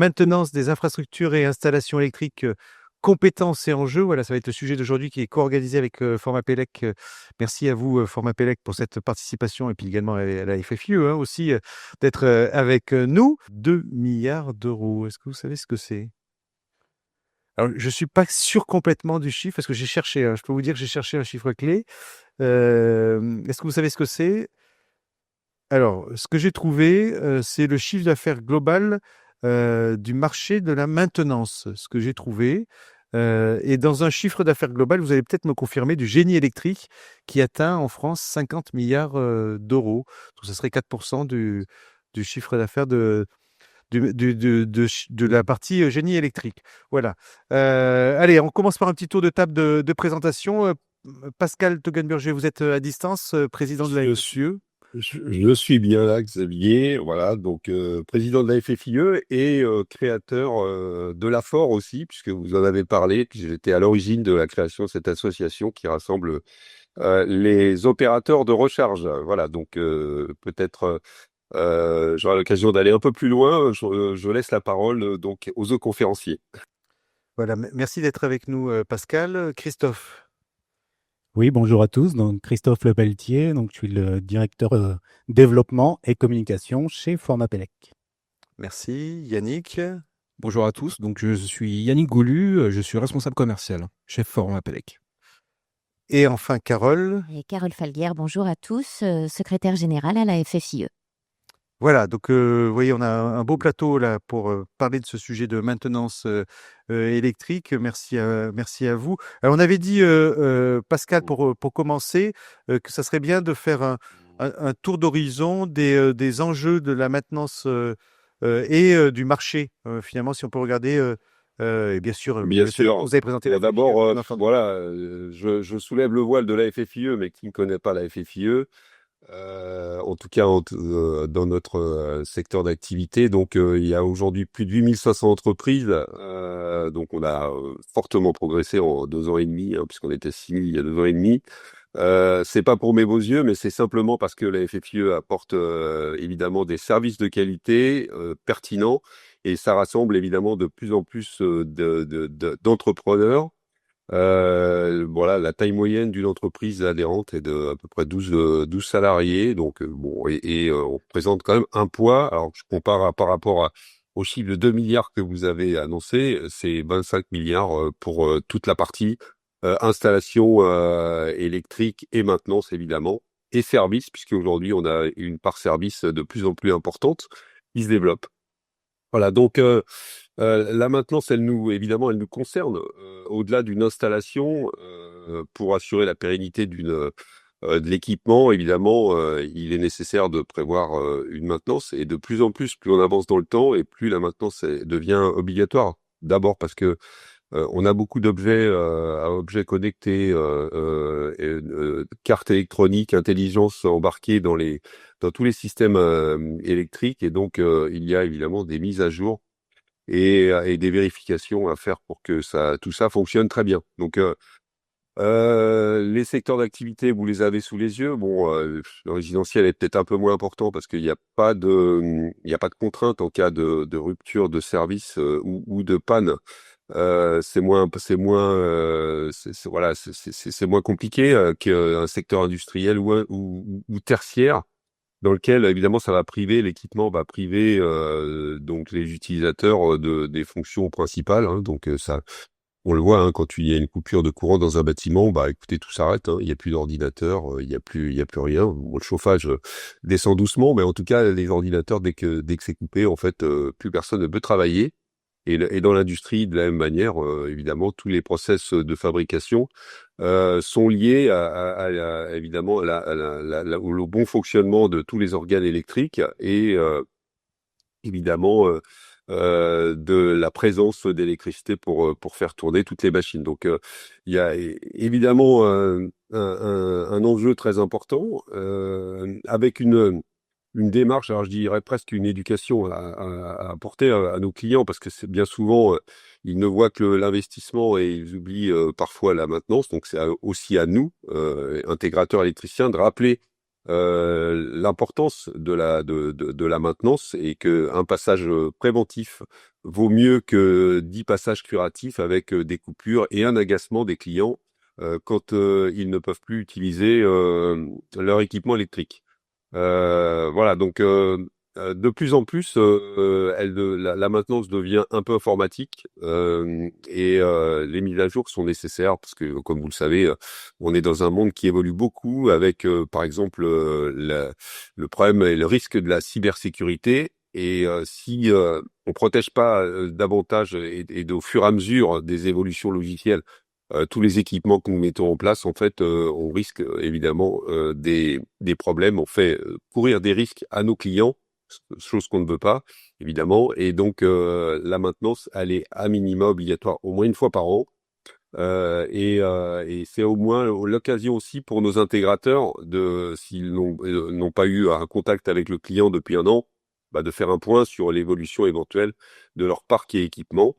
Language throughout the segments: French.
maintenance des infrastructures et installations électriques, compétences et enjeux. Voilà, ça va être le sujet d'aujourd'hui qui est co-organisé avec Formapélec. Merci à vous, Formapélec, pour cette participation et puis également à la FFIE aussi d'être avec nous. 2 milliards d'euros. Est-ce que vous savez ce que c'est? Alors, je ne suis pas sûr complètement du chiffre parce que j'ai cherché. Je peux vous dire que j'ai cherché un chiffre clé. Est-ce que vous savez ce que c'est? Alors, ce que j'ai trouvé, c'est le chiffre d'affaires global du marché de la maintenance, ce que j'ai trouvé. Et dans un chiffre d'affaires global, vous allez peut-être me confirmer, du génie électrique qui atteint en France 50 milliards d'euros. Donc, ce serait 4% du chiffre d'affaires de la partie génie électrique. Voilà. Allez, on commence par un petit tour de table de présentation. Pascal Toggenburger, vous êtes à distance, président de la Je suis, FFIE. je suis bien là, Xavier. Voilà, donc président de la FFIE et créateur de l'AFOR aussi, puisque vous en avez parlé. Puis j'étais à l'origine de la création de cette association qui rassemble les opérateurs de recharge. Voilà, donc peut-être j'aurai l'occasion d'aller un peu plus loin. Je laisse la parole donc aux autres conférenciers. Voilà, merci d'être avec nous, Pascal. Christophe. Oui, bonjour à tous. Donc, Christophe Lepelletier, donc je suis le directeur développement et communication chez Formapélec. Merci. Yannick. Bonjour à tous, donc je suis Yannick Goulu, je suis responsable commercial, chef Formapélec. Et enfin, Carole. Et Carole Falguière, bonjour à tous, secrétaire générale à la FFIE. Voilà, donc vous voyez, on a un beau plateau là pour parler de ce sujet de maintenance électrique. Merci à vous. Alors, on avait dit, Pascal, pour commencer, que ça serait bien de faire un tour d'horizon des enjeux de la maintenance et du marché. Finalement, si on peut regarder, et bien sûr, Bien sûr. vous avez présenté la D'abord, FFIE, on a entendu. voilà, je soulève le voile de la FFIE, mais qui ne connaît pas la FFIE, en tout cas dans notre secteur d'activité. Donc, il y a aujourd'hui plus de 8500 entreprises. Donc, on a fortement progressé en 2 ans et demi, hein, puisqu'on était 6000 il y a 2 ans et demi. C'est pas pour mes beaux yeux, mais c'est simplement parce que la FFIE apporte évidemment des services de qualité pertinents et ça rassemble évidemment de plus en plus d'entrepreneurs. Voilà, la taille moyenne d'une entreprise adhérente est de à peu près 12 salariés, donc bon, on présente quand même un poids. Alors, je compare par rapport au chiffre de 2 milliards que vous avez annoncé, c'est 25 milliards pour toute la partie installation électrique et maintenance évidemment, et service, puisque aujourd'hui on a une part service de plus en plus importante qui se développe. Voilà, donc la maintenance, évidemment, elle nous concerne au-delà d'une installation pour assurer la pérennité de l'équipement. Évidemment, il est nécessaire de prévoir une maintenance et de plus en plus, plus on avance dans le temps et plus la maintenance devient obligatoire. D'abord parce que on a beaucoup d'objets objets connectés, cartes électroniques, intelligence embarquée dans tous les systèmes électriques, et donc il y a évidemment des mises à jour et des vérifications à faire pour que tout ça fonctionne très bien. Donc les secteurs d'activité, vous les avez sous les yeux. Bon, le résidentiel est peut-être un peu moins important parce qu'il n'y a pas il y a pas de contrainte en cas de rupture de service ou de panne. Voilà, c'est moins compliqué qu'un secteur industriel ou tertiaire, dans lequel évidemment ça va priver, l'équipement va priver donc les utilisateurs des fonctions principales, hein. Donc ça, on le voit, hein, quand il y a une coupure de courant dans un bâtiment, bah écoutez, tout s'arrête, hein. Il n'y a plus d'ordinateur, il y a plus rien. Bon, le chauffage descend doucement, mais en tout cas les ordinateurs, dès que c'est coupé, en fait, plus personne ne peut travailler. Et dans l'industrie, de la même manière, évidemment, tous les process de fabrication sont liés évidemment au bon fonctionnement de tous les organes électriques et évidemment de la présence d'électricité pour faire tourner toutes les machines. Donc il y a évidemment un enjeu très important avec une démarche, alors je dirais presque une éducation à apporter à nos clients, parce que c'est bien souvent, ils ne voient que l'investissement et ils oublient parfois la maintenance. Donc c'est aussi à nous, intégrateurs électriciens, de rappeler l'importance de la maintenance et que un passage préventif vaut mieux que 10 passages curatifs avec des coupures et un agacement des clients quand ils ne peuvent plus utiliser leur équipement électrique. Voilà, donc de plus en plus, la maintenance devient un peu informatique et les mises à jour sont nécessaires parce que, comme vous le savez, on est dans un monde qui évolue beaucoup avec, par exemple, le problème et le risque de la cybersécurité. Et si on protège pas davantage et au fur et à mesure des évolutions logicielles, tous les équipements que nous mettons en place, en fait, on risque évidemment des problèmes. On fait courir des risques à nos clients, chose qu'on ne veut pas, évidemment. Et donc, la maintenance, elle est à minima obligatoire au moins une fois par an. Et c'est au moins l'occasion aussi pour nos intégrateurs s'ils n'ont pas eu un contact avec le client depuis un an, bah, de faire un point sur l'évolution éventuelle de leur parc et équipement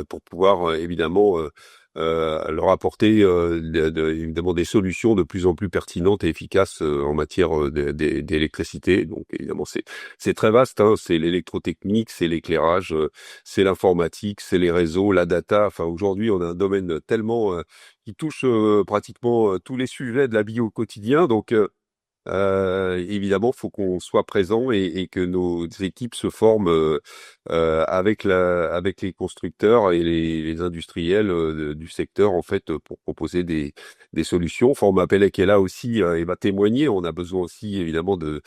pour pouvoir évidemment leur apporter évidemment des solutions de plus en plus pertinentes et efficaces en matière d'électricité. Donc évidemment c'est très vaste, hein. C'est l'électrotechnique, c'est l'éclairage, c'est l'informatique, c'est les réseaux, la data. Enfin aujourd'hui on a un domaine tellement qui touche pratiquement tous les sujets de la vie au quotidien. Donc évidemment, faut qu'on soit présent et que nos équipes se forment avec les constructeurs et les industriels du secteur en fait pour proposer des solutions. Format Pellec est là aussi et va témoigner. On a besoin aussi évidemment des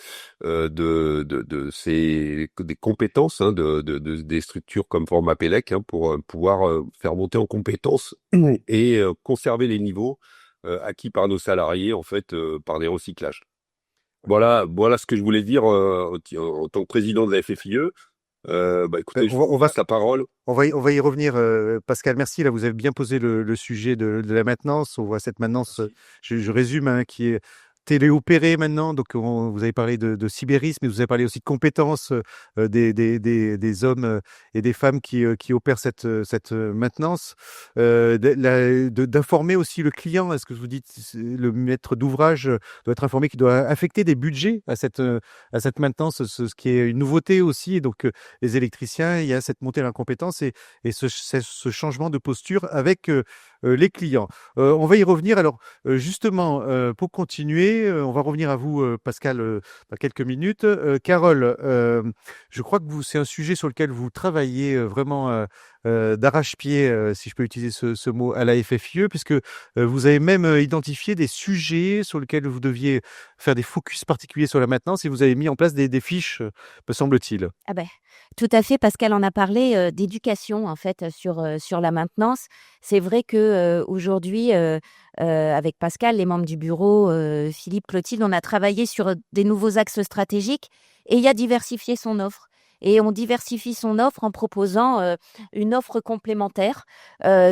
compétences hein, des structures comme Format Pellec hein, pour pouvoir faire monter en compétences et conserver les niveaux acquis par nos salariés en fait par des recyclages. Voilà ce que je voulais dire en tant que président de la FFIE. Bah écoutez, je vous passe la parole. On va y revenir, Pascal. Merci. Là, vous avez bien posé le sujet de la maintenance. On voit cette maintenance, je résume, hein, qui est téléopérée maintenant. Donc, vous avez parlé de cyberisme, mais vous avez parlé aussi de compétences des hommes et des femmes qui opèrent cette maintenance. D'informer aussi le client. Est-ce que vous dites le maître d'ouvrage doit être informé qu'il doit affecter des budgets à cette maintenance, ce qui est une nouveauté aussi. Donc, les électriciens, il y a cette montée en compétence et ce changement de posture avec les clients. On va y revenir. Alors, justement, pour continuer, on va revenir à vous, Pascal, dans quelques minutes. Carole, je crois que c'est un sujet sur lequel vous travaillez vraiment d'arrache-pied, si je peux utiliser ce mot, à la FFIE, puisque vous avez même identifié des sujets sur lesquels vous deviez faire des focus particuliers sur la maintenance et vous avez mis en place des fiches, me semble-t-il. Ah ben, tout à fait, Pascal en a parlé d'éducation en fait sur la maintenance. C'est vrai que aujourd'hui, avec Pascal, les membres du bureau, Philippe, Clotilde, on a travaillé sur des nouveaux axes stratégiques et il y a diversifié son offre. Et on diversifie son offre en proposant une offre complémentaire,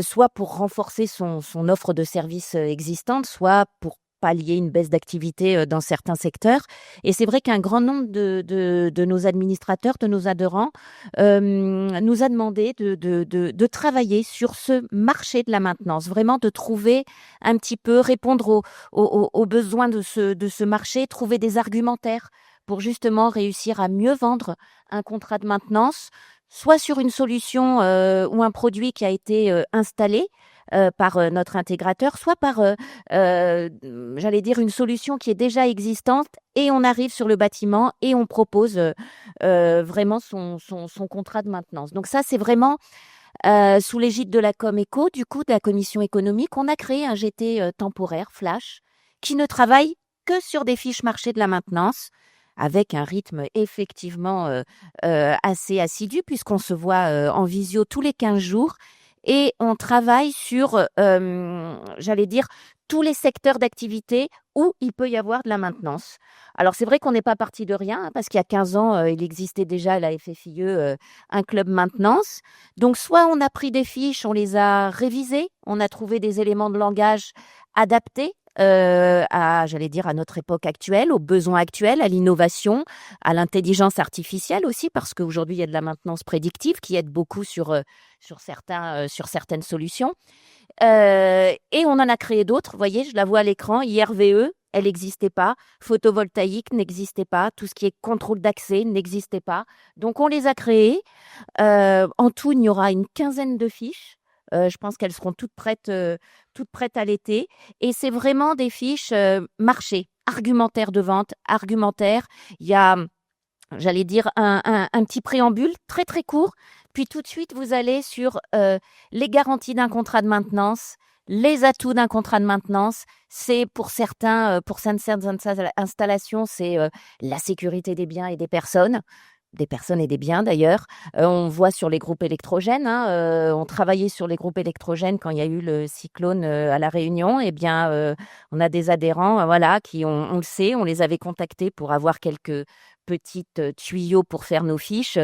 soit pour renforcer son offre de services existante, soit pour pallier une baisse d'activité dans certains secteurs. Et c'est vrai qu'un grand nombre de nos administrateurs, de nos adhérents, nous a demandé de travailler sur ce marché de la maintenance, vraiment de trouver un petit peu, répondre aux besoins de ce marché, trouver des argumentaires pour justement réussir à mieux vendre un contrat de maintenance, soit sur une solution ou un produit qui a été installé par notre intégrateur, soit par, j'allais dire, une solution qui est déjà existante et on arrive sur le bâtiment et on propose vraiment son contrat de maintenance. Donc ça, c'est vraiment sous l'égide de la Comeco, du coup, de la commission économique, on a créé un GT temporaire, flash, qui ne travaille que sur des fiches marché de la maintenance, avec un rythme effectivement assez assidu, puisqu'on se voit en visio tous les 15 jours. Et on travaille sur, j'allais dire, tous les secteurs d'activité où il peut y avoir de la maintenance. Alors, c'est vrai qu'on n'est pas parti de rien, hein, parce qu'il y a 15 ans, il existait déjà à la FFIE un club maintenance. Donc, soit on a pris des fiches, on les a révisées, on a trouvé des éléments de langage adaptés à notre époque actuelle, aux besoins actuels, à l'innovation, à l'intelligence artificielle aussi, parce qu'aujourd'hui, il y a de la maintenance prédictive qui aide beaucoup sur certaines solutions. Et on en a créé d'autres, vous voyez, je la vois à l'écran, IRVE, elle n'existait pas. Photovoltaïque n'existait pas. Tout ce qui est contrôle d'accès n'existait pas. Donc, on les a créés. En tout, il y aura une quinzaine de fiches. Je pense qu'elles seront toutes prêtes à l'été. Et c'est vraiment des fiches marché, argumentaire de vente, argumentaire. Il y a, j'allais dire, un petit préambule très, très court. Puis tout de suite, vous allez sur les garanties d'un contrat de maintenance, les atouts d'un contrat de maintenance. C'est pour certaines installations, c'est la sécurité des biens et des personnes et des biens d'ailleurs. On voit sur les groupes électrogènes, on travaillait sur les groupes électrogènes quand il y a eu le cyclone à La Réunion. Eh bien, on a des adhérents, voilà, qui on le sait, on les avait contactés pour avoir quelques petites tuyaux pour faire nos fiches.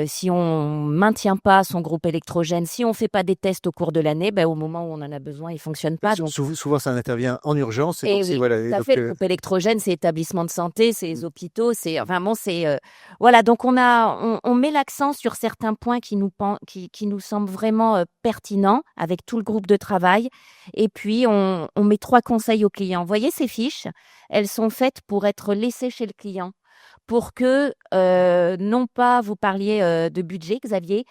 Si on maintient pas son groupe électrogène, si on fait pas des tests au cours de l'année, ben, au moment où on en a besoin, il fonctionne pas. Donc, Souvent, ça intervient en urgence. et donc, oui, voilà. tout à fait. Le groupe électrogène, c'est établissements de santé, c'est les hôpitaux, c'est enfin bon, c'est voilà. Donc on met l'accent sur certains points qui nous semblent vraiment pertinents avec tout le groupe de travail. Et puis on met 3 conseils aux clients. Vous voyez ces fiches, elles sont faites pour être laissées chez le client, pour que non pas vous parliez de budget, Xavier.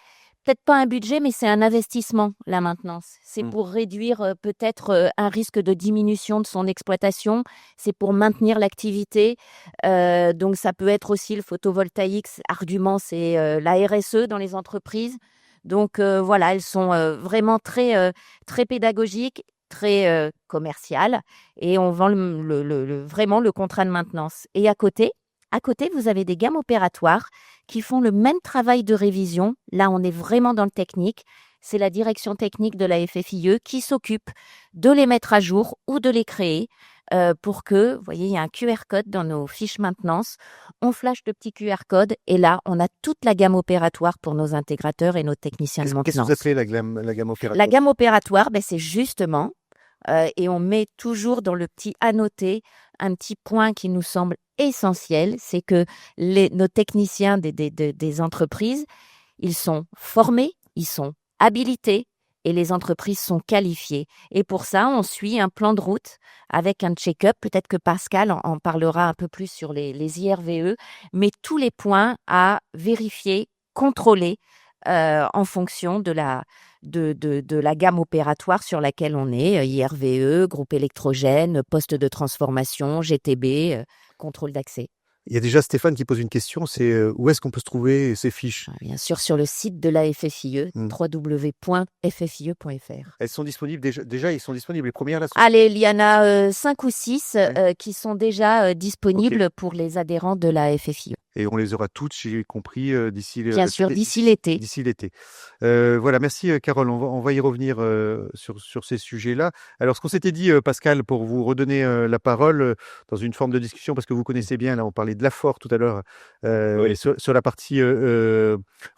Peut-être pas un budget, mais c'est un investissement, la maintenance. C'est pour réduire peut-être un risque de diminution de son exploitation. C'est pour maintenir l'activité. Donc, ça peut être aussi le photovoltaïque. Argument, c'est la RSE dans les entreprises. Donc, voilà, elles sont vraiment très, très pédagogiques, très commerciales. Et on vend vraiment le contrat de maintenance. Et à côté, vous avez des gammes opératoires qui font le même travail de révision. Là, on est vraiment dans le technique. C'est la direction technique de la FFIE qui s'occupe de les mettre à jour ou de les créer pour que, vous voyez, il y a un QR code dans nos fiches maintenance. On flash le petit QR code et là, on a toute la gamme opératoire pour nos intégrateurs et nos techniciens de Qu'est-ce que maintenance. vous appelez la gamme opératoire? La gamme opératoire, c'est justement, et on met toujours dans le petit annoté un petit point qui nous semble essentiel, c'est que nos techniciens des entreprises, ils sont formés, ils sont habilités et les entreprises sont qualifiées. Et pour ça, on suit un plan de route avec un check-up. Peut-être que Pascal en parlera un peu plus sur les IRVE, mais tous les points à vérifier, contrôler en fonction de la gamme opératoire sur laquelle on est, IRVE, groupe électrogène, poste de transformation, GTB, contrôle d'accès. Il y a déjà Stéphane qui pose une question, c'est où est-ce qu'on peut se trouver ces fiches? Bien sûr, sur le site de la FFIE, www.ffie.fr. Elles sont disponibles déjà, ils sont disponibles les premières là. Allez, il y en a 5 ou 6 qui sont déjà disponibles pour les adhérents de la FFIE. Et on les aura toutes, j'ai compris, d'ici Bien sûr, d'ici l'été. D'ici l'été. Voilà, merci Carole. On va y revenir sur ces sujets-là. Alors, ce qu'on s'était dit, Pascal, pour vous redonner la parole dans une forme de discussion, parce que vous connaissez bien, là, on parlait de l'AFOR tout à l'heure, Oui. sur la partie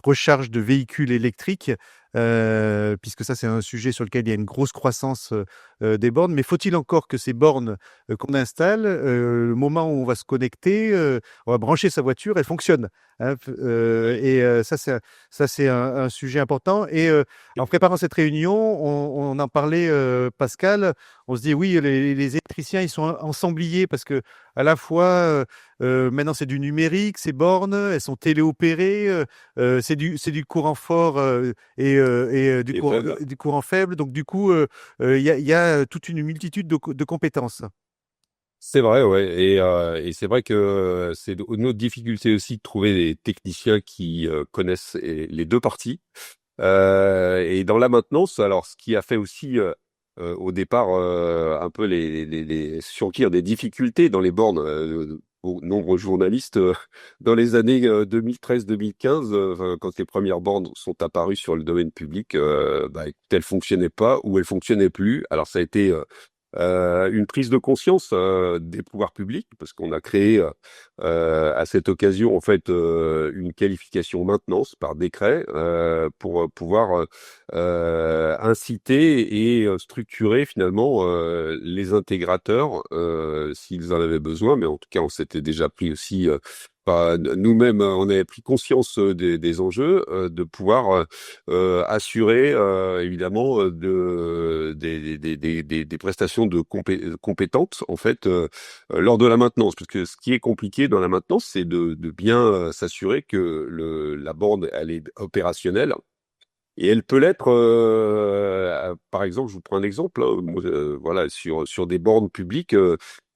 recharge de véhicules électriques. Puisque ça c'est un sujet sur lequel il y a une grosse croissance des bornes, mais faut-il encore que ces bornes qu'on installe, le moment où on va se connecter, on va brancher sa voiture, elle fonctionne, hein, ça c'est un sujet important. Et en préparant cette réunion, on en parlait, Pascal, on se dit oui, les électriciens ils sont ensembliers parce que à la fois maintenant c'est du numérique, ces bornes, elles sont téléopérées, c'est du courant fort et du courant faible. Donc du coup, il y a toute une multitude de compétences. C'est vrai, ouais, et c'est vrai que c'est une autre difficulté aussi de trouver des techniciens qui connaissent les deux parties. Et dans la maintenance, alors ce qui a fait aussi au départ un peu les surgir des difficultés dans les bornes. Aux nombreux journalistes dans les années 2013-2015, quand les premières bornes sont apparues sur le domaine public, elles fonctionnaient pas ou elles fonctionnaient plus. Alors ça a été une prise de conscience des pouvoirs publics, parce qu'on a créé à cette occasion en fait une qualification maintenance par décret pour pouvoir inciter et structurer finalement les intégrateurs s'ils en avaient besoin, mais en tout cas on s'était déjà pris aussi nous-mêmes, on avait pris conscience des enjeux, de pouvoir assurer évidemment des prestations de compétentes en fait lors de la maintenance, parce que ce qui est compliqué dans la maintenance, c'est de bien s'assurer que la borne elle est opérationnelle. Et elle peut l'être, par exemple, je vous prends un exemple, hein, voilà, sur des bornes publiques,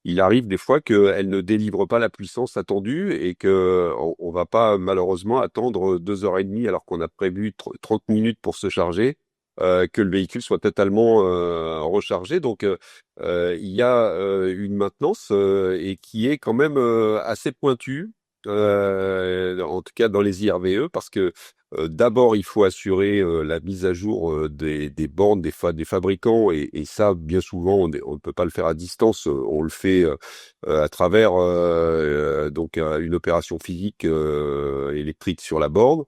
il arrive des fois qu'elles ne délivrent pas la puissance attendue et que on va pas malheureusement attendre 2 heures et demie alors qu'on a prévu 30 minutes pour se charger, que le véhicule soit totalement rechargé. Donc, il y a une maintenance et qui est quand même assez pointue, en tout cas dans les IRVE, parce que d'abord, il faut assurer la mise à jour des bornes des fabricants et ça, bien souvent, on ne peut pas le faire à distance. On le fait à travers donc une opération physique électrique sur la borne.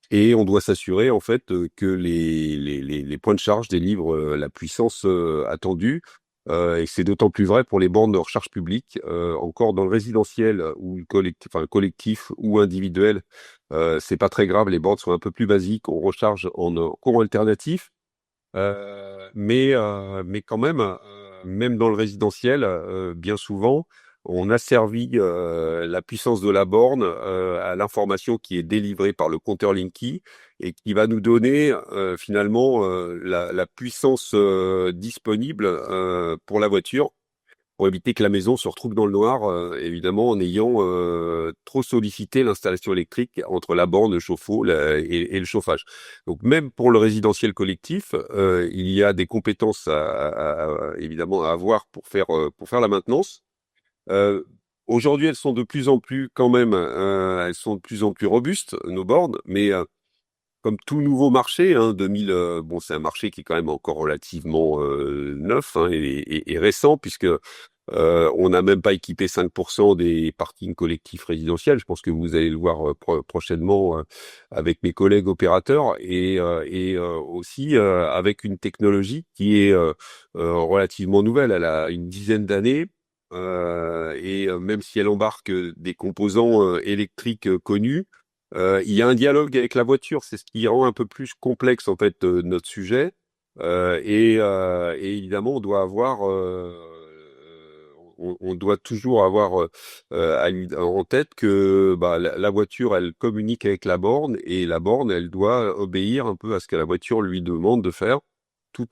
Et on doit s'assurer en fait que les points de charge délivrent la puissance attendue. Et c'est d'autant plus vrai pour les bornes de recharge publique. Encore dans le résidentiel ou collectif ou individuel, c'est pas très grave. Les bornes sont un peu plus basiques. On recharge en courant alternatif, mais quand même, même dans le résidentiel, bien souvent, on asservit la puissance de la borne à l'information qui est délivrée par le compteur Linky et qui va nous donner finalement la puissance disponible pour la voiture, pour éviter que la maison se retrouve dans le noir, évidemment en ayant trop sollicité l'installation électrique entre la borne, le chauffe-eau et le chauffage. Donc même pour le résidentiel collectif, il y a des compétences évidemment à avoir pour faire la maintenance. Euh, Aujourd'hui, elles sont de plus en plus quand même, elles sont de plus en plus robustes, nos bornes, mais comme tout nouveau marché, hein, 2000, bon, c'est un marché qui est quand même encore relativement neuf hein, et récent, puisque on n'a même pas équipé 5% des parkings collectifs résidentiels. Je pense que vous allez le voir prochainement avec mes collègues opérateurs et aussi avec une technologie qui est relativement nouvelle. Elle a une dizaine d'années. Même si elle embarque des composants électriques connus, il y a un dialogue avec la voiture. C'est ce qui rend un peu plus complexe en fait notre sujet. Et évidemment, on doit toujours avoir en tête que la voiture, elle communique avec la borne et la borne, elle doit obéir un peu à ce que la voiture lui demande de faire, tout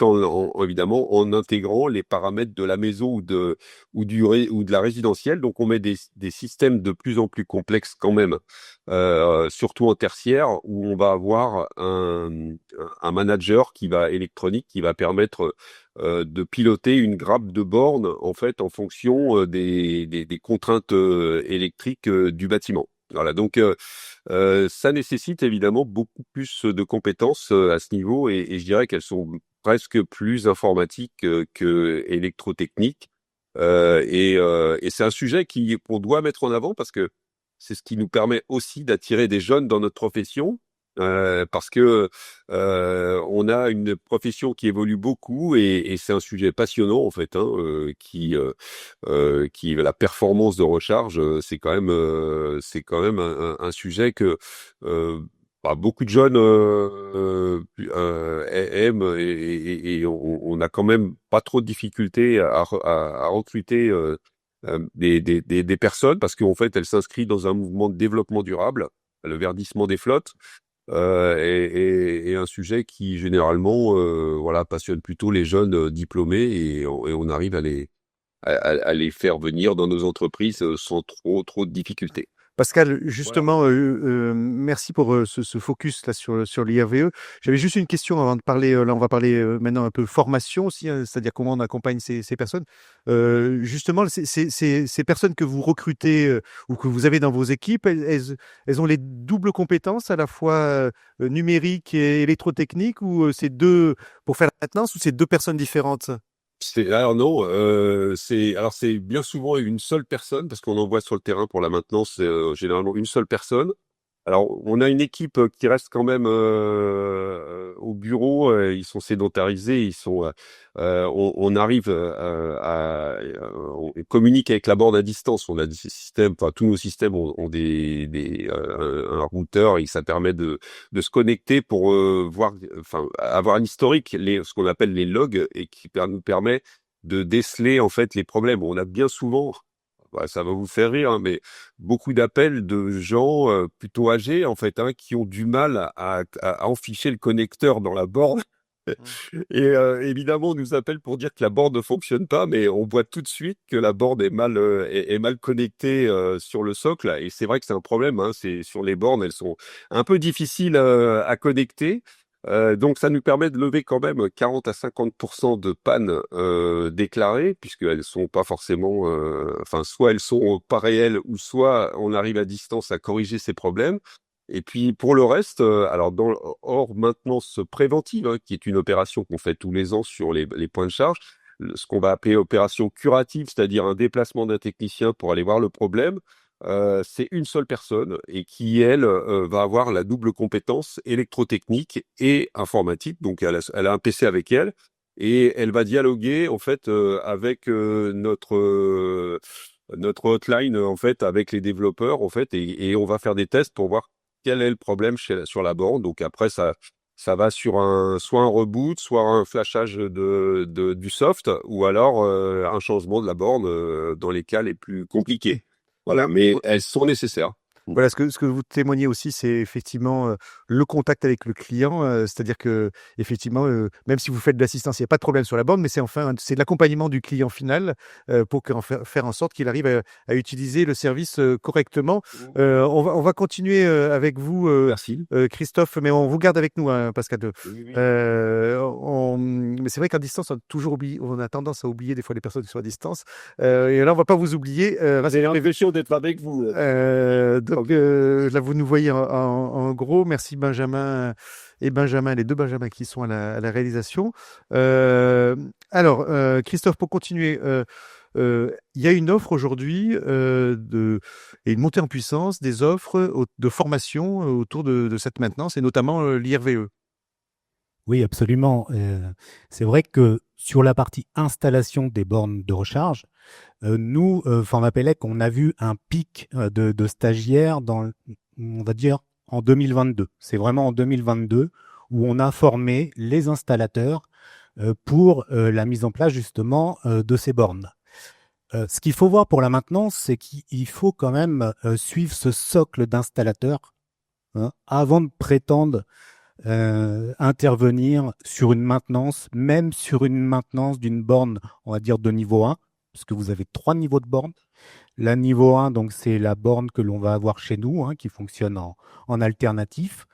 évidemment en intégrant les paramètres de la maison ou de la résidentielle. Donc on met des systèmes de plus en plus complexes quand même, surtout en tertiaire, où on va avoir un manager électronique qui va permettre de piloter une grappe de bornes en fait en fonction des contraintes électriques du bâtiment. Voilà, donc ça nécessite évidemment beaucoup plus de compétences à ce niveau et je dirais qu'elles sont presque plus informatiques que électrotechniques. Et c'est un sujet qu'on doit mettre en avant parce que c'est ce qui nous permet aussi d'attirer des jeunes dans notre profession. Parce que on a une profession qui évolue beaucoup et c'est un sujet passionnant en fait, hein, qui la performance de recharge, c'est quand même un sujet que beaucoup de jeunes aiment et on a quand même pas trop de difficultés à recruter des personnes parce qu'en fait elles s'inscrivent dans un mouvement de développement durable, le verdissement des flottes. Et un sujet qui généralement passionne plutôt les jeunes diplômés et on arrive à les faire venir dans nos entreprises sans trop de difficultés. Pascal, justement, merci pour ce focus là sur l'IRVE. J'avais juste une question avant de parler. Là, on va parler maintenant un peu formation aussi, hein, c'est-à-dire comment on accompagne ces personnes. Justement, ces personnes que vous recrutez ou que vous avez dans vos équipes, elles ont les doubles compétences, à la fois numériques et électrotechniques, ou c'est deux pour faire la maintenance, ou c'est deux personnes différentes? Alors non, c'est bien souvent une seule personne parce qu'on envoie sur le terrain pour la maintenance, généralement une seule personne. Alors, on a une équipe qui reste quand même au bureau. Ils sont sédentarisés. On arrive on communique avec la borne à distance. On a des systèmes, enfin tous nos systèmes ont un routeur et ça permet de se connecter pour voir, enfin avoir un historique, ce qu'on appelle les logs et qui nous permet de déceler en fait les problèmes. On a bien souvent, ça va vous faire rire, hein, mais beaucoup d'appels de gens plutôt âgés en fait, hein, qui ont du mal à enficher le connecteur dans la borne. Et évidemment, on nous appelle pour dire que la borne ne fonctionne pas, mais on voit tout de suite que la borne est mal connectée sur le socle. Et c'est vrai que c'est un problème. Hein, c'est sur les bornes, elles sont un peu difficiles à connecter. Donc, ça nous permet de lever quand même 40 à 50% de pannes déclarées, puisqu'elles sont pas forcément, enfin, soit elles sont pas réelles, ou soit on arrive à distance à corriger ces problèmes. Et puis pour le reste, alors hors maintenance préventive, hein, qui est une opération qu'on fait tous les ans sur les points de charge, ce qu'on va appeler opération curative, c'est-à-dire un déplacement d'un technicien pour aller voir le problème, c'est une seule personne et qui, elle, va avoir la double compétence électrotechnique et informatique. Donc elle a un PC avec elle et elle va dialoguer en fait avec notre hotline en fait avec les développeurs en fait et on va faire des tests pour voir quel est le problème sur la borne. Donc après, ça va sur soit un reboot, soit un flashage du soft, ou alors un changement de la borne dans les cas les plus compliqués. Voilà, mais elles sont nécessaires. Voilà, ce que vous témoignez aussi, c'est effectivement le contact avec le client, c'est-à-dire que effectivement, même si vous faites de l'assistance, il n'y a pas de problème sur la borne, mais c'est de l'accompagnement du client final pour faire en sorte qu'il arrive à utiliser le service correctement. On va continuer avec vous, Merci. Christophe, mais on vous garde avec nous, hein, Pascal. Oui, oui. Mais c'est vrai qu'à distance, on a tendance à oublier des fois les personnes qui sont à distance. Et là, on va pas vous oublier. J'ai l'impression d'être avec vous. Donc là, vous nous voyez en gros. Merci Benjamin et Benjamin, les deux Benjamins qui sont à la réalisation. Alors, Christophe, pour continuer, il y a une offre aujourd'hui et une montée en puissance des offres de formation autour de cette maintenance et notamment l'IRVE. Oui, absolument. C'est vrai que sur la partie installation des bornes de recharge, nous, Format Pélec, on a vu un pic de stagiaires on va dire, en 2022. C'est vraiment en 2022 où on a formé les installateurs pour la mise en place justement de ces bornes. Ce qu'il faut voir pour la maintenance, c'est qu'il faut quand même suivre ce socle d'installateurs avant de prétendre intervenir sur une maintenance, même sur une maintenance d'une borne, on va dire de niveau 1, parce que vous avez 3 niveaux de bornes. La niveau 1, donc c'est la borne que l'on va avoir chez nous, qui fonctionne en alternatif.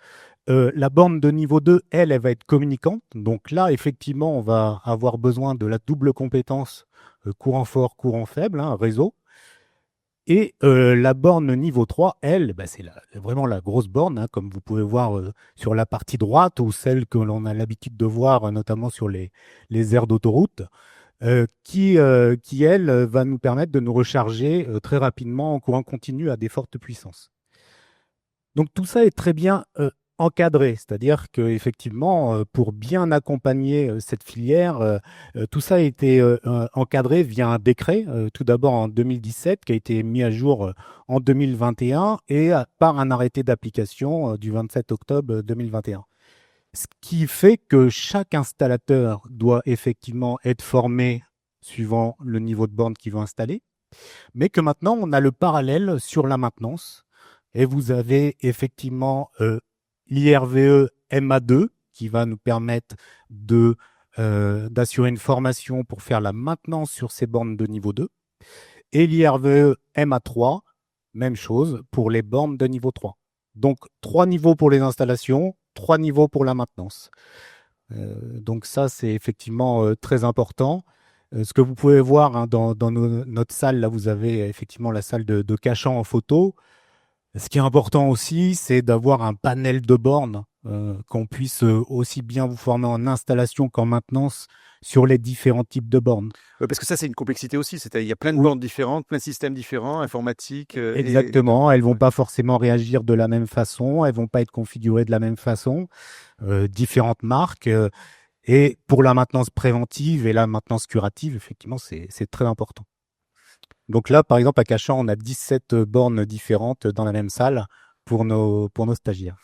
La borne de niveau 2, elle va être communicante. Donc là, effectivement, on va avoir besoin de la double compétence courant fort, courant faible, réseau. Et la borne niveau 3, elle, c'est vraiment la grosse borne, comme vous pouvez voir sur la partie droite, ou celle que l'on a l'habitude de voir notamment sur les aires d'autoroute, qui elle, va nous permettre de nous recharger très rapidement en courant continu à des fortes puissances. Donc tout ça est très bien encadré, c'est-à-dire qu'effectivement, pour bien accompagner cette filière, tout ça a été encadré via un décret, tout d'abord en 2017, qui a été mis à jour en 2021, et par un arrêté d'application du 27 octobre 2021. Ce qui fait que chaque installateur doit effectivement être formé suivant le niveau de borne qu'il veut installer, mais que maintenant, on a le parallèle sur la maintenance, et vous avez effectivement l'IRVE MA2 qui va nous permettre d'assurer une formation pour faire la maintenance sur ces bornes de niveau 2. Et l'IRVE MA3, même chose pour les bornes de niveau 3. Donc 3 niveaux pour les installations, 3 niveaux pour la maintenance. Donc ça, c'est effectivement très important. Ce que vous pouvez voir dans notre salle, là vous avez effectivement la salle de Cachan en photo. Ce qui est important aussi, c'est d'avoir un panel de bornes qu'on puisse aussi bien vous former en installation qu'en maintenance sur les différents types de bornes. Parce que ça, c'est une complexité aussi. Il y a plein de Oui. bornes différentes, plein de systèmes différents, informatiques. Exactement, elles vont pas forcément réagir de la même façon, elles vont pas être configurées de la même façon, différentes marques. Et pour la maintenance préventive et la maintenance curative, effectivement, c'est très important. Donc là, par exemple, à Cachan, on a 17 bornes différentes dans la même salle pour nos stagiaires.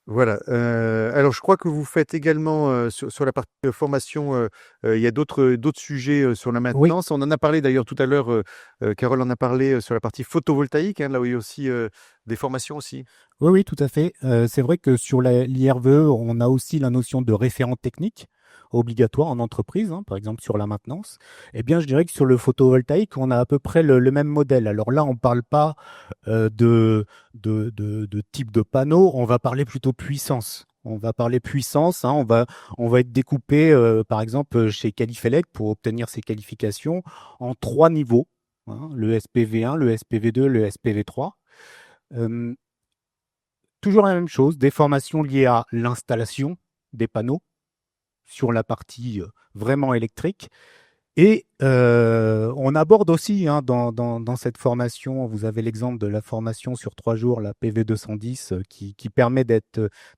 Voilà. Alors, je crois que vous faites également sur la partie formation, il y a d'autres sujets sur la Oui, maintenance. On en a parlé d'ailleurs tout à l'heure, Carole en a parlé sur la partie photovoltaïque, hein, là où il y a aussi des formations aussi. oui, tout à fait. C'est vrai que sur l'IRVE, on a aussi la notion de référent technique obligatoire en entreprise, hein, par exemple sur la maintenance. Eh bien, je dirais que sur le photovoltaïque, on a à peu près le même modèle. Alors là, on parle pas de type de panneau, on va parler plutôt puissance. On va parler puissance, hein, on va être découpé, par exemple, chez Qualifelec pour obtenir ces qualifications en 3 niveaux, hein, le SPV1, le SPV2, le SPV3. Toujours la même chose, des formations liées à l'installation des panneaux sur la partie vraiment électrique. Et on aborde aussi hein, dans cette formation, vous avez l'exemple de la formation sur 3 jours, la PV210, qui permet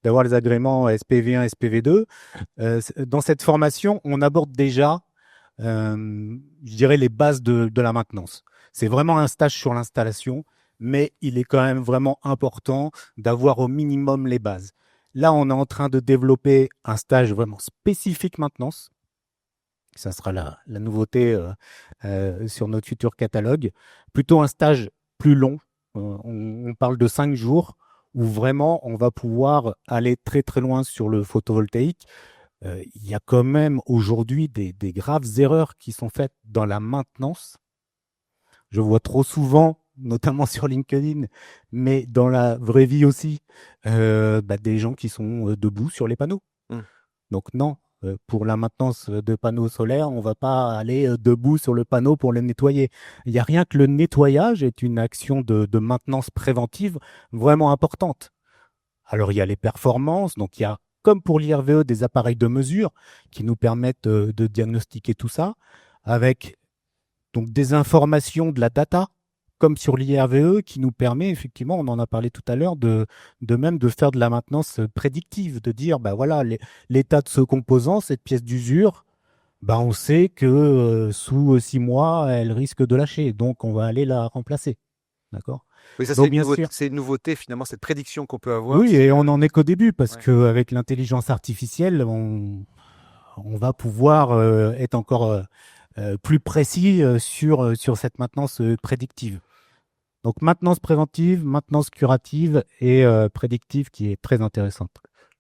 d'avoir les agréments SPV1, SPV2. Dans cette formation, on aborde déjà, je dirais, les bases de la maintenance. C'est vraiment un stage sur l'installation, mais il est quand même vraiment important d'avoir au minimum les bases. Là, on est en train de développer un stage vraiment spécifique maintenance. Ça sera la nouveauté sur notre futur catalogue. Plutôt un stage plus long. On parle de 5 jours où vraiment on va pouvoir aller très très loin sur le photovoltaïque. Il y a quand même aujourd'hui des graves erreurs qui sont faites dans la maintenance. Je vois trop souvent, notamment sur LinkedIn, mais dans la vraie vie aussi, des gens qui sont debout sur les panneaux. Donc non, pour la maintenance de panneaux solaires, on va pas aller debout sur le panneau pour le nettoyer. Il n'y a rien que le nettoyage est une action de maintenance préventive vraiment importante. Alors il y a les performances, donc il y a comme pour l'IRVE des appareils de mesure qui nous permettent de diagnostiquer tout ça, avec donc des informations, de la data, comme sur l'IRVE, qui nous permet effectivement, on en a parlé tout à l'heure, de même de faire de la maintenance prédictive, de dire bah voilà l'état de ce composant, cette pièce d'usure, bah on sait que sous 6 mois elle risque de lâcher, donc on va aller la remplacer, d'accord. Oui, ça Donc bien sûr. c'est une nouveauté finalement, cette prédiction qu'on peut avoir. Oui, et on n'en est qu'au début parce Ouais. qu'avec l'intelligence artificielle, on va pouvoir être encore plus précis sur cette maintenance prédictive. Donc maintenance préventive, maintenance curative et prédictive qui est très intéressante.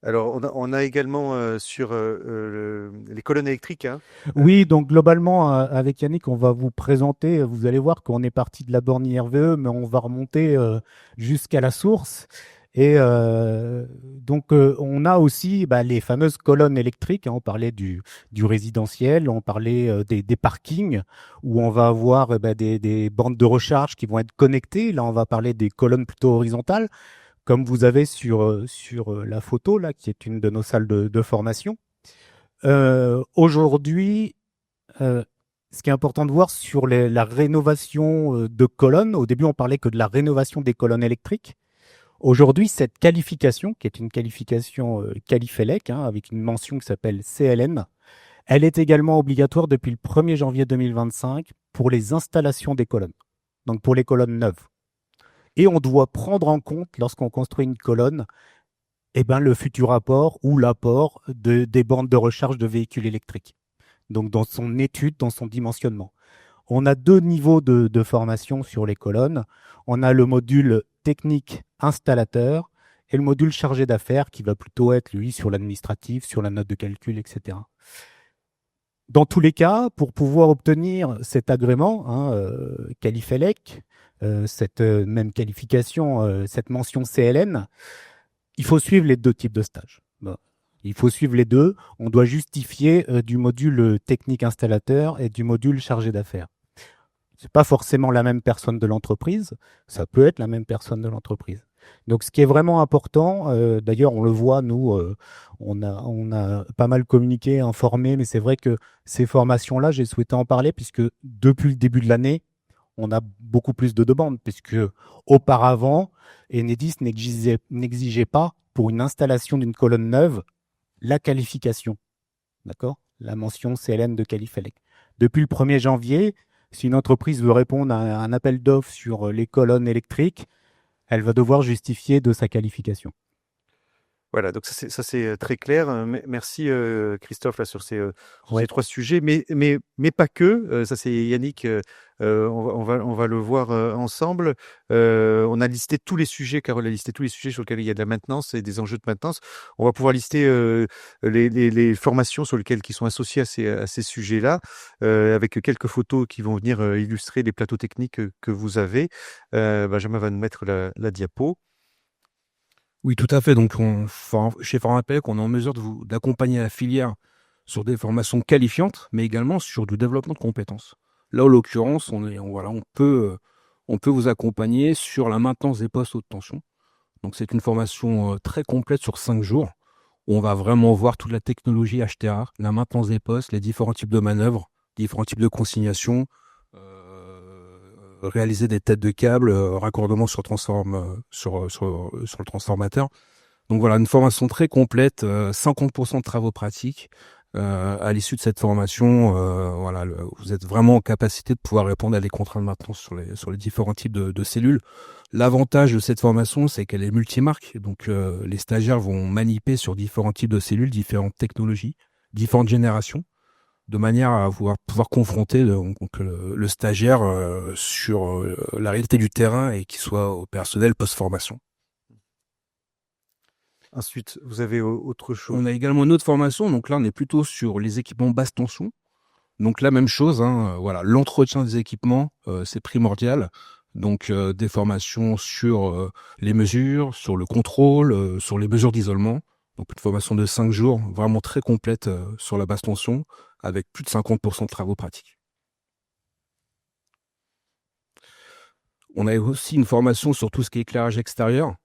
Alors, on a également sur les colonnes électriques. Hein. Oui, donc globalement, avec Yannick, on va vous présenter, vous allez voir qu'on est parti de la borne IRVE, mais on va remonter jusqu'à la source. Et donc, on a aussi les fameuses colonnes électriques. Hein, on parlait du résidentiel, on parlait des parkings, où on va avoir des bornes de recharge qui vont être connectées. Là, on va parler des colonnes plutôt horizontales, comme vous avez sur la photo, là, qui est une de nos salles de formation. Aujourd'hui, ce qui est important de voir sur la rénovation de colonnes, au début, on parlait que de la rénovation des colonnes électriques. Aujourd'hui, cette qualification, qui est une qualification Qualifelec, hein, avec une mention qui s'appelle CLN, elle est également obligatoire depuis le 1er janvier 2025 pour les installations des colonnes, donc pour les colonnes neuves. Et on doit prendre en compte, lorsqu'on construit une colonne, le futur apport ou l'apport des bornes de recharge de véhicules électriques. Donc dans son étude, dans son dimensionnement. On a 2 niveaux de formation sur les colonnes. On a le module technique installateur et le module chargé d'affaires qui va plutôt être, lui, sur l'administratif, sur la note de calcul, etc. Dans tous les cas, pour pouvoir obtenir cet agrément, hein, Qualifelec, cette même qualification, cette mention CLN, il faut suivre les 2 types de stages. Bon. Il faut suivre les 2. On doit justifier du module technique installateur et du module chargé d'affaires. C'est pas forcément la même personne de l'entreprise. Ça peut être la même personne de l'entreprise. Donc, ce qui est vraiment important, d'ailleurs, on le voit, nous, on a pas mal communiqué, informé, mais c'est vrai que ces formations-là, j'ai souhaité en parler puisque depuis le début de l'année, on a beaucoup plus de demandes, puisque auparavant, Enedis n'exigeait pas, pour une installation d'une colonne neuve, la qualification. D'accord? La mention CLN de Qualifelec. Depuis le 1er janvier, si une entreprise veut répondre à un appel d'offres sur les colonnes électriques, elle va devoir justifier de sa qualification. Voilà, donc ça c'est très clair. Merci Christophe là sur ces Ouais. 3 sujets, mais pas que. Ça c'est Yannick. On va le voir ensemble. On a listé tous les sujets. Carole a listé tous les sujets sur lesquels il y a de la maintenance et des enjeux de maintenance. On va pouvoir lister les formations sur lesquelles qui sont associées à ces sujets-là, avec quelques photos qui vont venir illustrer les plateaux techniques que vous avez. Benjamin va nous mettre la diapo. Oui, tout à fait. Donc, chez Formapelec, on est en mesure d'accompagner la filière sur des formations qualifiantes, mais également sur du développement de compétences. Là, en l'occurrence, on peut vous accompagner sur la maintenance des postes haute tension. Donc, c'est une formation très complète sur 5 jours. Où on va vraiment voir toute la technologie HTA, la maintenance des postes, les différents types de manœuvres, différents types de consignations, réaliser des têtes de câbles, raccordement sur le transformateur. Donc voilà, une formation très complète, 50% de travaux pratiques. À l'issue de cette formation, vous êtes vraiment en capacité de pouvoir répondre à des contraintes de maintenance sur les différents types de cellules. L'avantage de cette formation, c'est qu'elle est multimarque. Donc les stagiaires vont maniper sur différents types de cellules, différentes technologies, différentes générations, de manière à pouvoir confronter le stagiaire sur la réalité du terrain et qu'il soit opérationnel post-formation. Ensuite, vous avez autre chose. On a également une autre formation, donc là on est plutôt sur les équipements basse tension. Donc la même chose, l'entretien des équipements, c'est primordial. Donc des formations sur les mesures, sur le contrôle, sur les mesures d'isolement. Donc une formation de 5 jours, vraiment très complète sur la basse tension, avec plus de 50% de travaux pratiques. On a aussi une formation sur tout ce qui est éclairage extérieur.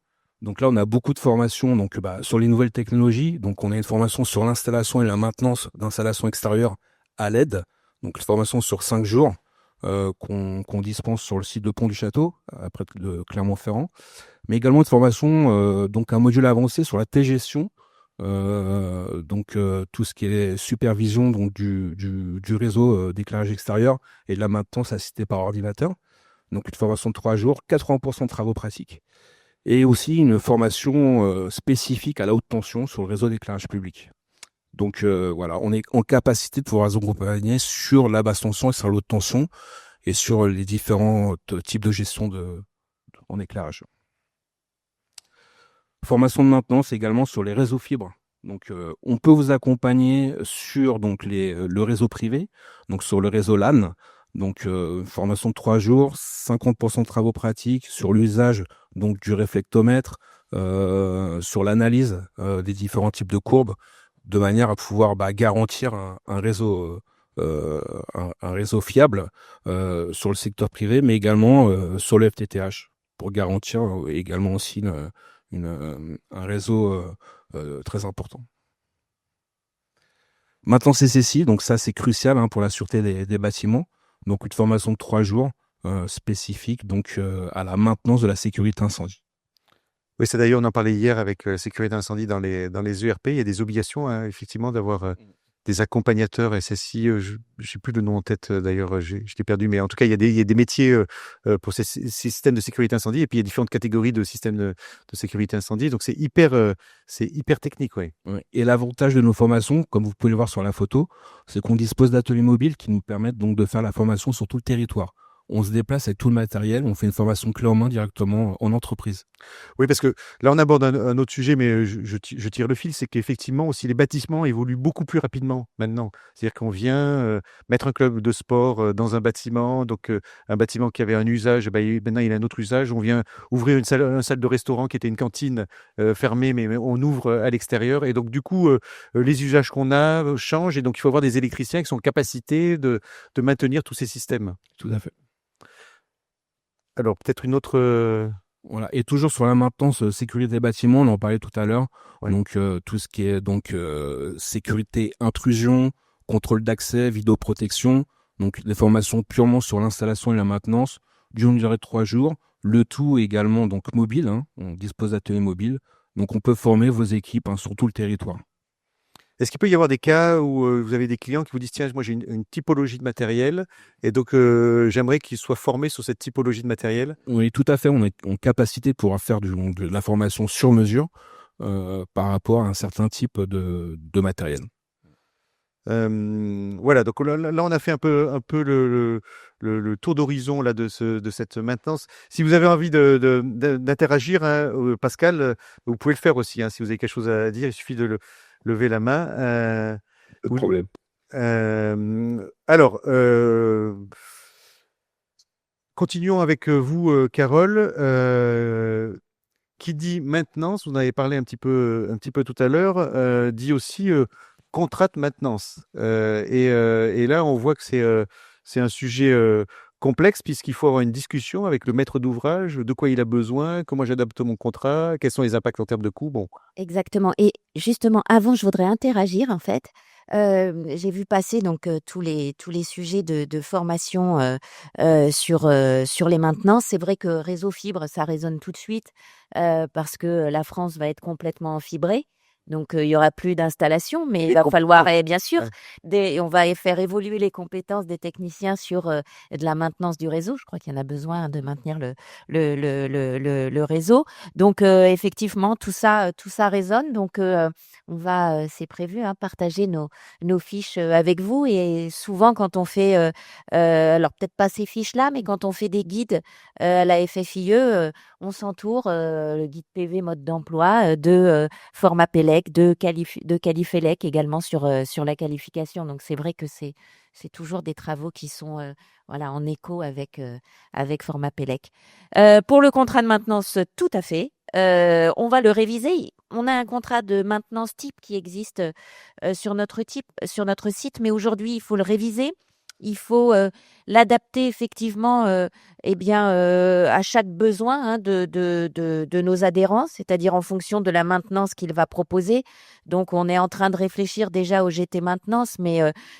Donc là, on a beaucoup de formations sur les nouvelles technologies. Donc on a une formation sur l'installation et la maintenance d'installations extérieures à LED. Donc une formation sur 5 jours qu'on dispense sur le site de Pont du Château, après de Clermont-Ferrand. Mais également une formation, un module avancé sur la T-gestion. Tout ce qui est supervision du réseau d'éclairage extérieur et de la maintenance assistée par ordinateur. Donc une formation de 3 jours, 80% de travaux pratiques. Et aussi une formation spécifique à la haute tension sur le réseau d'éclairage public. Donc on est en capacité de pouvoir accompagner sur la basse tension et sur la haute tension et sur les différents types de gestion en éclairage. Formation de maintenance également sur les réseaux fibres. Donc on peut vous accompagner sur le réseau privé, donc sur le réseau LAN. Donc formation de 3 jours, 50% de travaux pratiques sur l'usage du réflectomètre, sur l'analyse des différents types de courbes, de manière à pouvoir garantir un réseau fiable sur le secteur privé, mais également sur le FTTH, pour garantir également aussi un réseau très important. Maintenant CCC, donc ça c'est crucial pour la sûreté des bâtiments. Donc une formation de 3 jours spécifique à la maintenance de la sécurité incendie. Oui, c'est d'ailleurs, on en parlait hier avec la sécurité incendie dans les ERP. Il y a des obligations, effectivement, d'avoir des accompagnateurs SSI. Je n'ai plus le nom en tête, d'ailleurs, je l'ai perdu. Mais en tout cas, il y a des métiers pour ces systèmes de sécurité incendie. Et puis, il y a différentes catégories de systèmes de sécurité incendie. Donc, c'est hyper technique. Ouais. Et l'avantage de nos formations, comme vous pouvez le voir sur la photo, c'est qu'on dispose d'ateliers mobiles qui nous permettent donc de faire la formation sur tout le territoire. On se déplace avec tout le matériel, on fait une formation clé en main directement en entreprise. Oui, parce que là, on aborde un autre sujet, mais je tire le fil, c'est qu'effectivement, aussi, les bâtiments évoluent beaucoup plus rapidement maintenant. C'est-à-dire qu'on vient mettre un club de sport dans un bâtiment, donc un bâtiment qui avait un usage, maintenant, il a un autre usage. On vient ouvrir une salle de restaurant qui était une cantine fermée, mais on ouvre à l'extérieur. Et donc, du coup, les usages qu'on a changent, et donc, il faut avoir des électriciens qui sont en capacité de maintenir tous ces systèmes. Tout à fait. Alors, peut-être une autre Voilà. Et toujours sur la maintenance sécurité bâtiment, on en parlait tout à l'heure. Ouais. Donc tout ce qui est donc sécurité intrusion, contrôle d'accès, vidéoprotection. Donc des formations purement sur l'installation et la maintenance d'une durée de 3 jours. Le tout également donc mobile. On dispose d'ateliers mobiles. Donc on peut former vos équipes sur tout le territoire. Est-ce qu'il peut y avoir des cas où vous avez des clients qui vous disent tiens, moi j'ai une typologie de matériel et donc j'aimerais qu'ils soient formés sur cette typologie de matériel? Oui, tout à fait. On est en capacité de pouvoir faire de la formation sur mesure par rapport à un certain type de matériel. Voilà, donc là, on a fait un peu le tour d'horizon là de cette maintenance. Si vous avez envie d'interagir, Pascal, vous pouvez le faire aussi. Si vous avez quelque chose à dire, il suffit de lever la main. Pas de problème. Alors, continuons avec vous, Carole. Qui dit maintenance, vous en avez parlé un petit peu tout à l'heure, dit aussi contrat de maintenance. Et là, on voit que c'est un sujet complexe puisqu'il faut avoir une discussion avec le maître d'ouvrage, de quoi il a besoin, comment j'adapte mon contrat, quels sont les impacts en termes de coûts. Bon. Exactement. Et justement, avant, je voudrais interagir en fait. J'ai vu passer donc tous les sujets de formation sur les maintenances. C'est vrai que réseau fibre, ça résonne tout de suite parce que la France va être complètement fibrée. Donc il y aura plus d'installation, mais il va falloir, et bien sûr, on va faire évoluer les compétences des techniciens sur de la maintenance du réseau. Je crois qu'il y en a besoin de maintenir le réseau. Donc effectivement, tout ça résonne. Donc on va, c'est prévu, partager nos fiches avec vous. Et souvent, quand on fait, alors peut-être pas ces fiches-là, mais quand on fait des guides à la FFIE, on s'entoure, le guide PV mode d'emploi, de format PELEC, de Qualifelec également sur la qualification. Donc c'est vrai que c'est toujours des travaux qui sont en écho avec format PELEC. Pour le contrat de maintenance, tout à fait. On va le réviser. On a un contrat de maintenance type qui existe sur notre site, mais aujourd'hui, il faut le réviser. Il faut l'adapter effectivement à chaque besoin de nos adhérents, c'est-à-dire en fonction de la maintenance qu'il va proposer. Donc, on est en train de réfléchir déjà au GT maintenance, mais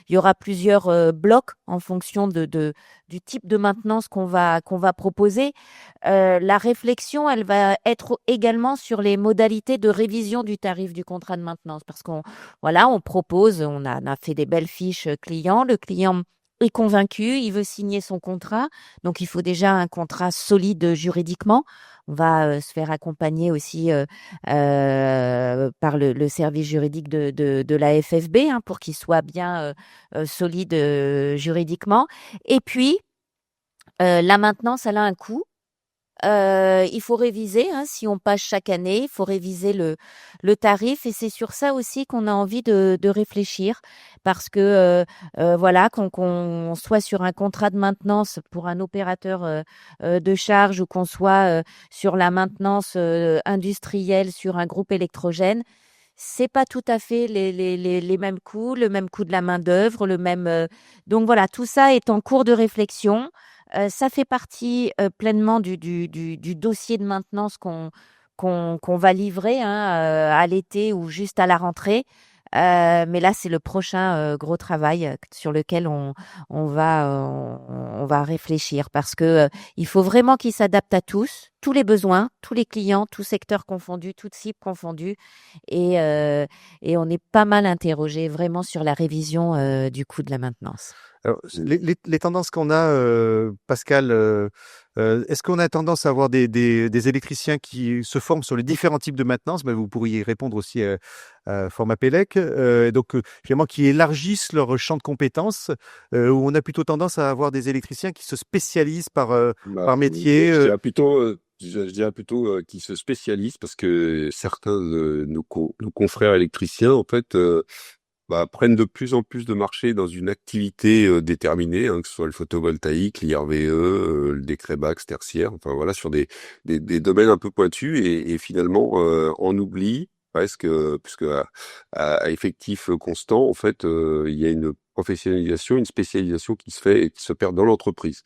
il y aura plusieurs blocs en fonction du type de maintenance qu'on va proposer. La réflexion, elle va être également sur les modalités de révision du tarif du contrat de maintenance, parce qu'on propose, on a fait des belles fiches clients. Le client est convaincu, il veut signer son contrat, donc il faut déjà un contrat solide juridiquement. On va se faire accompagner aussi par le service juridique de la FFB pour qu'il soit bien solide juridiquement. Et puis, la maintenance, elle a un coût. Il faut réviser, si on passe chaque année, il faut réviser le tarif, et c'est sur ça aussi qu'on a envie de réfléchir, parce que qu'on soit sur un contrat de maintenance pour un opérateur de charge, ou qu'on soit sur la maintenance industrielle sur un groupe électrogène, c'est pas tout à fait les mêmes coûts, le même coût de la main-d'œuvre, donc voilà, tout ça est en cours de réflexion. Ça fait partie pleinement du dossier de maintenance qu'on va livrer à l'été ou juste à la rentrée. Mais là, c'est le prochain gros travail sur lequel on va réfléchir, parce que il faut vraiment qu'il s'adapte à tous les besoins, tous les clients, tous secteurs confondus, toutes cibles confondues. Et on est pas mal interrogé vraiment sur la révision du coût de la maintenance. Alors, les tendances qu'on a, Pascal, est-ce qu'on a tendance à avoir des électriciens qui se forment sur les différents types de maintenance? Vous pourriez répondre aussi à format PELEC, donc finalement qui élargissent leur champ de compétences, où on a plutôt tendance à avoir des électriciens qui se spécialisent par métier. Je dirais plutôt qui se spécialisent, parce que certains de nos confrères électriciens, en fait, prennent de plus en plus de marché dans une activité déterminée, que ce soit le photovoltaïque, l'IRVE, le décret BAX tertiaire, enfin voilà, sur des domaines un peu pointus, et finalement on oublie presque, puisque à effectif constant, en fait, il y a une professionnalisation, une spécialisation qui se fait et qui se perd dans l'entreprise.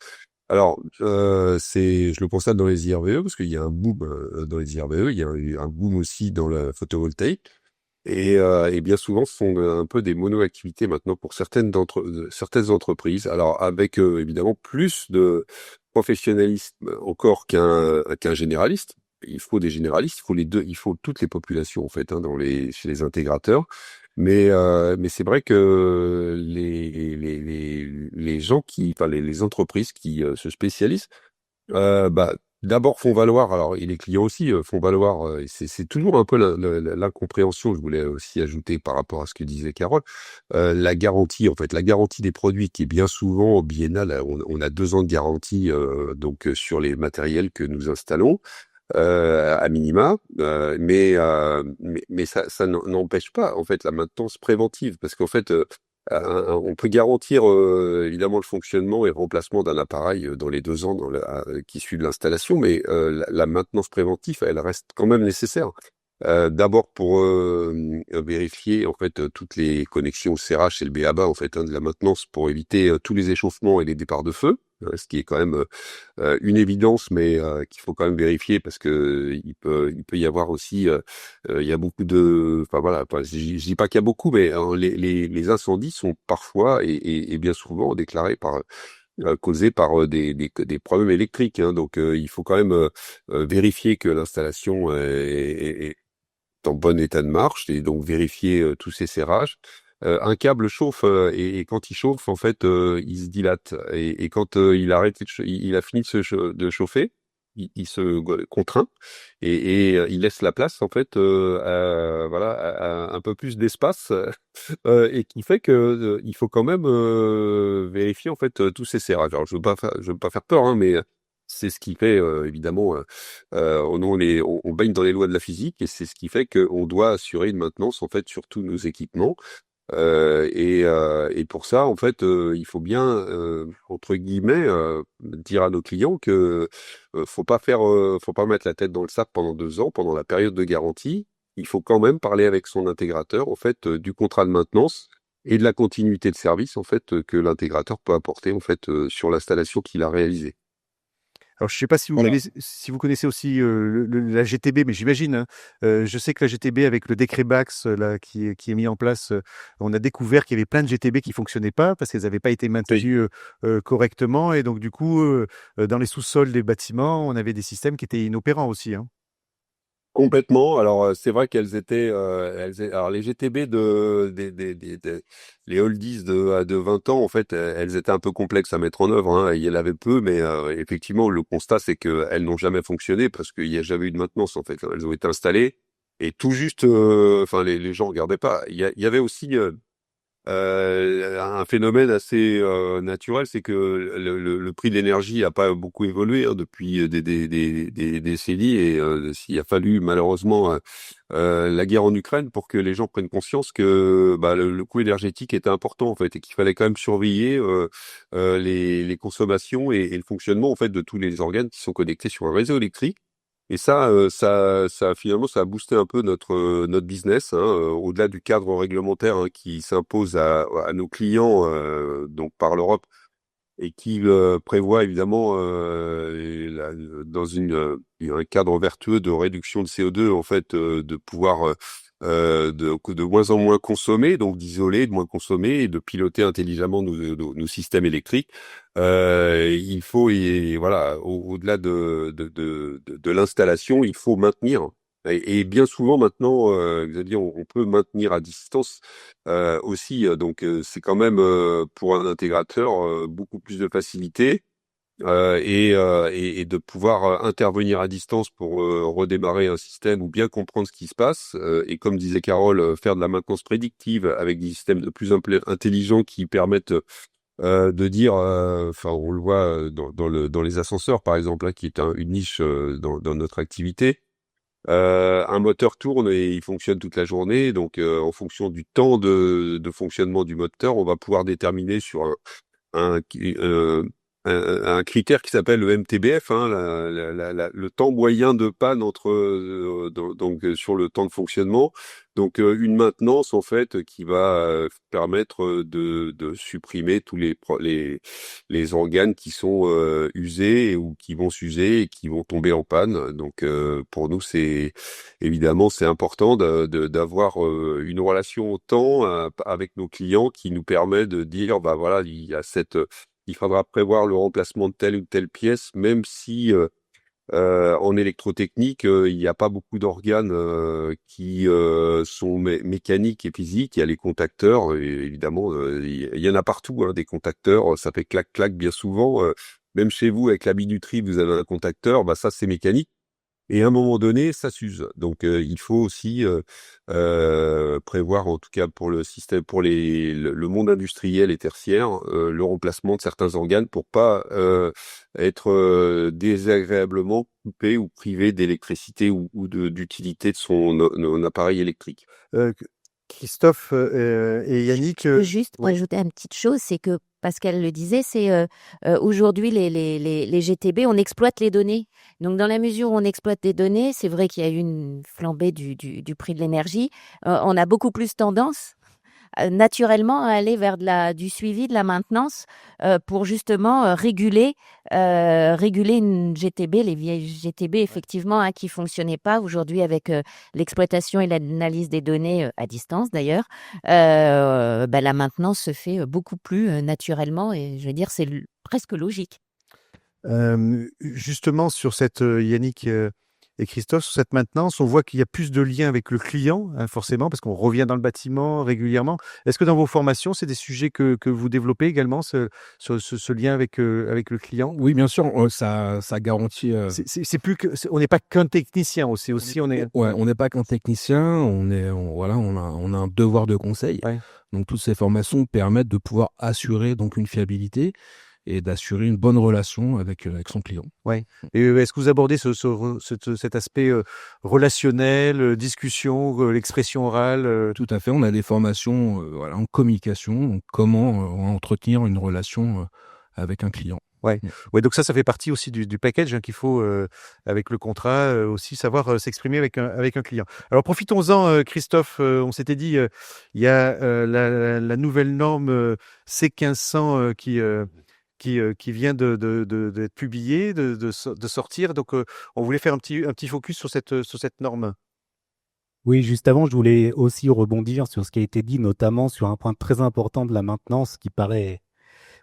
Alors, je le constate dans les IRVE parce qu'il y a un boom dans les IRVE, il y a eu un boom aussi dans le photovoltaïque. Et bien souvent, ce sont un peu des mono-activités maintenant pour certaines entreprises. Alors, avec évidemment plus de professionnalisme encore qu'un généraliste. Il faut des généralistes, il faut les deux, il faut toutes les populations en fait, hein, chez les intégrateurs. Mais c'est vrai que les gens enfin les entreprises qui se spécialisent, bah, d'abord font valoir, alors et les clients aussi font valoir, et c'est toujours un peu l'incompréhension, je voulais aussi ajouter par rapport à ce que disait Carole, la garantie, en fait, la garantie des produits qui est bien souvent biennale, on a 2 ans de garantie, donc sur les matériels que nous installons, à minima, mais ça n'empêche pas, en fait, la maintenance préventive, parce qu'en fait, on peut garantir évidemment le fonctionnement et le remplacement d'un appareil dans les 2 ans qui suivent l'installation, mais la maintenance préventive, elle reste quand même nécessaire. D'abord pour vérifier en fait toutes les connexions au serrage et le B.A.B.A. en fait, hein, de la maintenance pour éviter tous les échauffements et les départs de feu, ce qui est quand même une évidence, mais qu'il faut quand même vérifier parce que il peut y avoir aussi, il y a beaucoup de, enfin voilà, je dis pas qu'il y a beaucoup, mais les incendies sont parfois et bien souvent déclarés causés par des problèmes électriques, hein, donc il faut quand même vérifier que l'installation est en bon état de marche et donc vérifier tous ces serrages. Un câble chauffe et quand il chauffe, en fait, il se dilate et quand il arrête, il a fini de chauffer, il se contraint il laisse la place en fait, voilà, à un peu plus d'espace et qui fait que il faut quand même vérifier en fait tous ces serrages. Alors je veux pas faire peur, hein, mais c'est ce qui fait évidemment. On baigne dans les lois de la physique et c'est ce qui fait qu'on doit assurer une maintenance en fait sur tous nos équipements. Et pour ça, en fait, il faut bien entre guillemets dire à nos clients que faut pas mettre la tête dans le sac pendant 2 ans, pendant la période de garantie. Il faut quand même parler avec son intégrateur, en fait, du contrat de maintenance et de la continuité de service, en fait, que l'intégrateur peut apporter, en fait, sur l'installation qu'il a réalisée. Alors, je sais pas si vous Voilà. connaissez, si vous connaissez aussi la GTB, mais j'imagine, hein, je sais que la GTB, avec le décret Bax là, qui est mis en place, on a découvert qu'il y avait plein de GTB qui fonctionnaient pas parce qu'elles n'avaient pas été Oui. maintenues correctement. Et donc, du coup, dans les sous-sols des bâtiments, on avait des systèmes qui étaient inopérants aussi. Hein. Complètement. Alors, c'est vrai qu'elles étaient, alors les GTB les oldies de 20 ans, en fait, elles étaient un peu complexes à mettre en œuvre, hein. Il y en avait peu, mais effectivement, le constat, c'est qu'elles n'ont jamais fonctionné parce qu'il n'y a jamais eu de maintenance, en fait. Elles ont été installées et tout juste, enfin, les gens regardaient pas. Il y avait aussi un phénomène assez naturel, c'est que le prix de l'énergie a pas beaucoup évolué hein, depuis des décennies et il a fallu malheureusement la guerre en Ukraine pour que les gens prennent conscience que bah, le coût énergétique était important en fait et qu'il fallait quand même surveiller les consommations et le fonctionnement en fait de tous les organes qui sont connectés sur un réseau électrique. Et ça, finalement, ça a boosté un peu notre business, hein, au-delà du cadre réglementaire hein, qui s'impose à nos clients donc par l'Europe et qui prévoit évidemment dans un cadre vertueux de réduction de CO2 en fait de pouvoir de moins en moins consommer, donc d'isoler, de moins consommer et de piloter intelligemment nos systèmes électriques. Il faut voilà au-delà de l'installation, il faut maintenir. Et bien souvent maintenant, c'est-à-dire on peut maintenir à distance aussi. Donc c'est quand même pour un intégrateur beaucoup plus de facilité et de pouvoir intervenir à distance pour redémarrer un système ou bien comprendre ce qui se passe. Et comme disait Carole, faire de la maintenance prédictive avec des systèmes de plus intelligents qui permettent de dire, enfin on le voit dans les ascenseurs par exemple, là, qui est une niche dans notre activité. Un moteur tourne et il fonctionne toute la journée, donc en fonction du temps de fonctionnement du moteur, on va pouvoir déterminer sur un un critère qui s'appelle le MTBF, hein, le temps moyen de panne entre donc sur le temps de fonctionnement. Donc une maintenance en fait qui va permettre de supprimer tous les organes qui sont usés ou qui vont s'user et qui vont tomber en panne. Donc pour nous c'est évidemment c'est important d'avoir une relation au temps avec nos clients qui nous permet de dire bah voilà il faudra prévoir le remplacement de telle ou telle pièce, même si en électrotechnique, il n'y a pas beaucoup d'organes qui sont mécaniques et physiques. Il y a les contacteurs, et évidemment, il y en a partout, hein, des contacteurs. Ça fait clac-clac bien souvent. Même chez vous, avec la minuterie, vous avez un contacteur. Bah ça, c'est mécanique. Et à un moment donné, ça s'use. Donc, il faut aussi prévoir, en tout cas pour le système, pour le monde industriel et tertiaire, le remplacement de certains organes pour pas être désagréablement coupé ou privé d'électricité ou d'utilité de son appareil électrique. Christophe et Yannick, Je peux juste ouais. rajouter une petite chose, c'est que Pascal le disait, c'est aujourd'hui les GTB, on exploite les données. Donc dans la mesure où on exploite des données, c'est vrai qu'il y a eu une flambée du prix de l'énergie. On a beaucoup plus tendance naturellement à aller vers du suivi, de la maintenance pour justement réguler une GTB, les vieilles GTB effectivement hein, qui fonctionnaient pas aujourd'hui avec l'exploitation et l'analyse des données à distance d'ailleurs. La maintenance se fait beaucoup plus naturellement et je veux dire c'est presque logique. Justement, sur cette Yannick et Christophe, sur cette maintenance, on voit qu'il y a plus de liens avec le client, hein, forcément, parce qu'on revient dans le bâtiment régulièrement. Est-ce que dans vos formations, c'est des sujets que vous développez également, ce lien avec le client? Oui, bien sûr, ça garantit. C'est plus que, on n'est pas qu'un technicien aussi. On est. Ouais, on n'est pas qu'un technicien, voilà, on a un devoir de conseil. Ouais. Donc toutes ces formations permettent de pouvoir assurer donc une fiabilité et d'assurer une bonne relation avec son client. Ouais. Et est-ce que vous abordez cet aspect relationnel, discussion, l'expression orale Tout à fait, on a des formations voilà, en communication, donc comment entretenir une relation avec un client. Ouais. Ouais, donc ça fait partie aussi du package hein, qu'il faut, avec le contrat, aussi savoir s'exprimer avec un client. Alors profitons-en, Christophe, on s'était dit, il y a la nouvelle norme C1500 qui vient d'être publiée, de sortir. Donc, on voulait faire un petit focus sur cette norme. Oui, juste avant, je voulais aussi rebondir sur ce qui a été dit, notamment sur un point très important de la maintenance qui paraît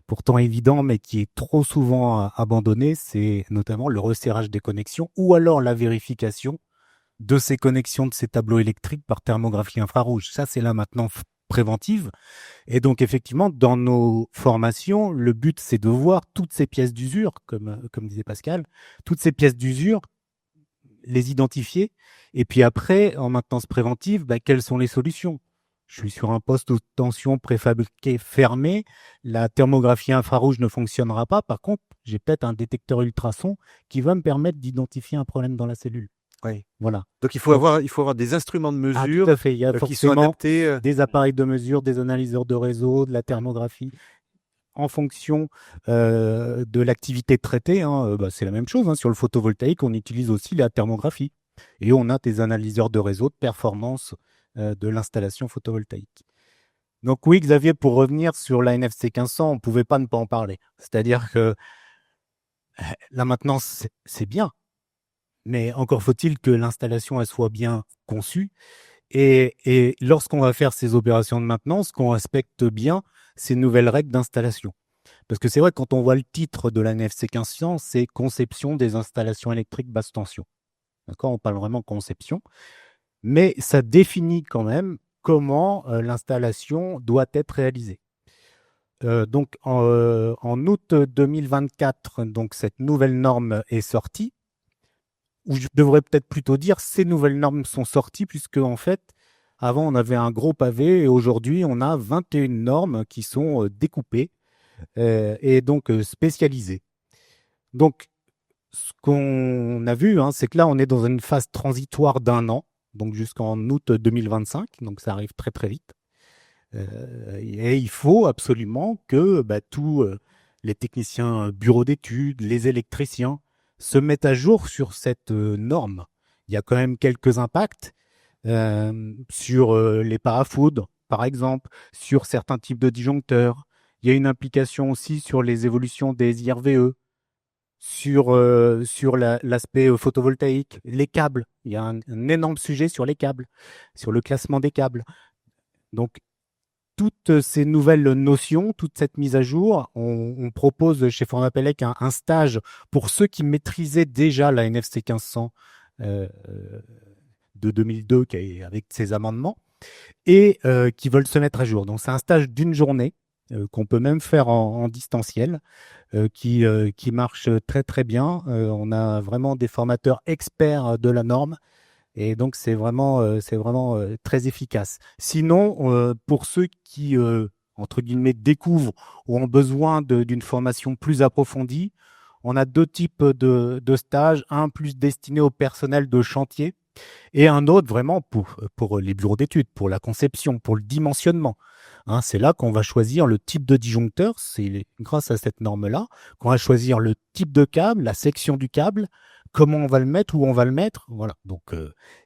pourtant évident, mais qui est trop souvent abandonné, c'est notamment le resserrage des connexions ou alors la vérification de ces connexions de ces tableaux électriques par thermographie infrarouge. Ça, c'est la maintenance préventive. Et donc, effectivement, dans nos formations, le but, c'est de voir toutes ces pièces d'usure, comme disait Pascal, toutes ces pièces d'usure, les identifier. Et puis après, en maintenance préventive, quelles sont les solutions? Je suis sur un poste de tension préfabriqué fermé. La thermographie infrarouge ne fonctionnera pas. Par contre, j'ai peut-être un détecteur ultrason qui va me permettre d'identifier un problème dans la cellule. Oui. Voilà. Donc, il faut avoir des instruments de mesure tout à fait. Il y a qui sont forcément adaptés. des appareils de mesure, des analyseurs de réseau, de la thermographie. En fonction de l'activité traitée, hein, c'est la même chose. Hein. Sur le photovoltaïque, on utilise aussi la thermographie. Et on a des analyseurs de réseau de performance de l'installation photovoltaïque. Donc oui, Xavier, pour revenir sur la NFC 1500, on ne pouvait pas ne pas en parler. C'est-à-dire que la maintenance, c'est bien. Mais encore faut-il que l'installation elle soit bien conçue. Et lorsqu'on va faire ces opérations de maintenance, qu'on respecte bien ces nouvelles règles d'installation. Parce que c'est vrai, quand on voit le titre de la NFC 1500, c'est conception des installations électriques basse tension. D'accord, on parle vraiment conception. Mais ça définit quand même comment l'installation doit être réalisée. Donc en août 2024, donc cette nouvelle norme est sortie. Ou je devrais peut-être plutôt dire ces nouvelles normes sont sorties puisque en fait, avant on avait un gros pavé et aujourd'hui on a 21 normes qui sont découpées et donc spécialisées. Donc ce qu'on a vu, hein, c'est que là on est dans une phase transitoire d'1 an, donc jusqu'en août 2025, donc ça arrive très très vite. Et il faut absolument que tous les techniciens bureaux d'études, les électriciens se mettent à jour sur cette norme. Il y a quand même quelques impacts sur les parafoudres, par exemple, sur certains types de disjoncteurs. Il y a une implication aussi sur les évolutions des IRVE, sur l'aspect photovoltaïque, les câbles. Il y a un énorme sujet sur les câbles, sur le classement des câbles. Donc, toutes ces nouvelles notions, toute cette mise à jour, on propose chez Formapelec un stage pour ceux qui maîtrisaient déjà la NFC 1500 de 2002 avec ses amendements et qui veulent se mettre à jour. Donc c'est un stage d'une journée qu'on peut même faire en distanciel qui marche très très bien. On a vraiment des formateurs experts de la norme. Et donc, c'est vraiment très efficace. Sinon, pour ceux qui, entre guillemets, découvrent ou ont besoin d'une formation plus approfondie, on a deux types de stages. Un plus destiné au personnel de chantier et un autre vraiment pour les bureaux d'études, pour la conception, pour le dimensionnement. Hein, c'est là qu'on va choisir le type de disjoncteur. C'est grâce à cette norme-là qu'on va choisir le type de câble, la section du câble, comment on va le mettre, où on va le mettre. Voilà. Donc,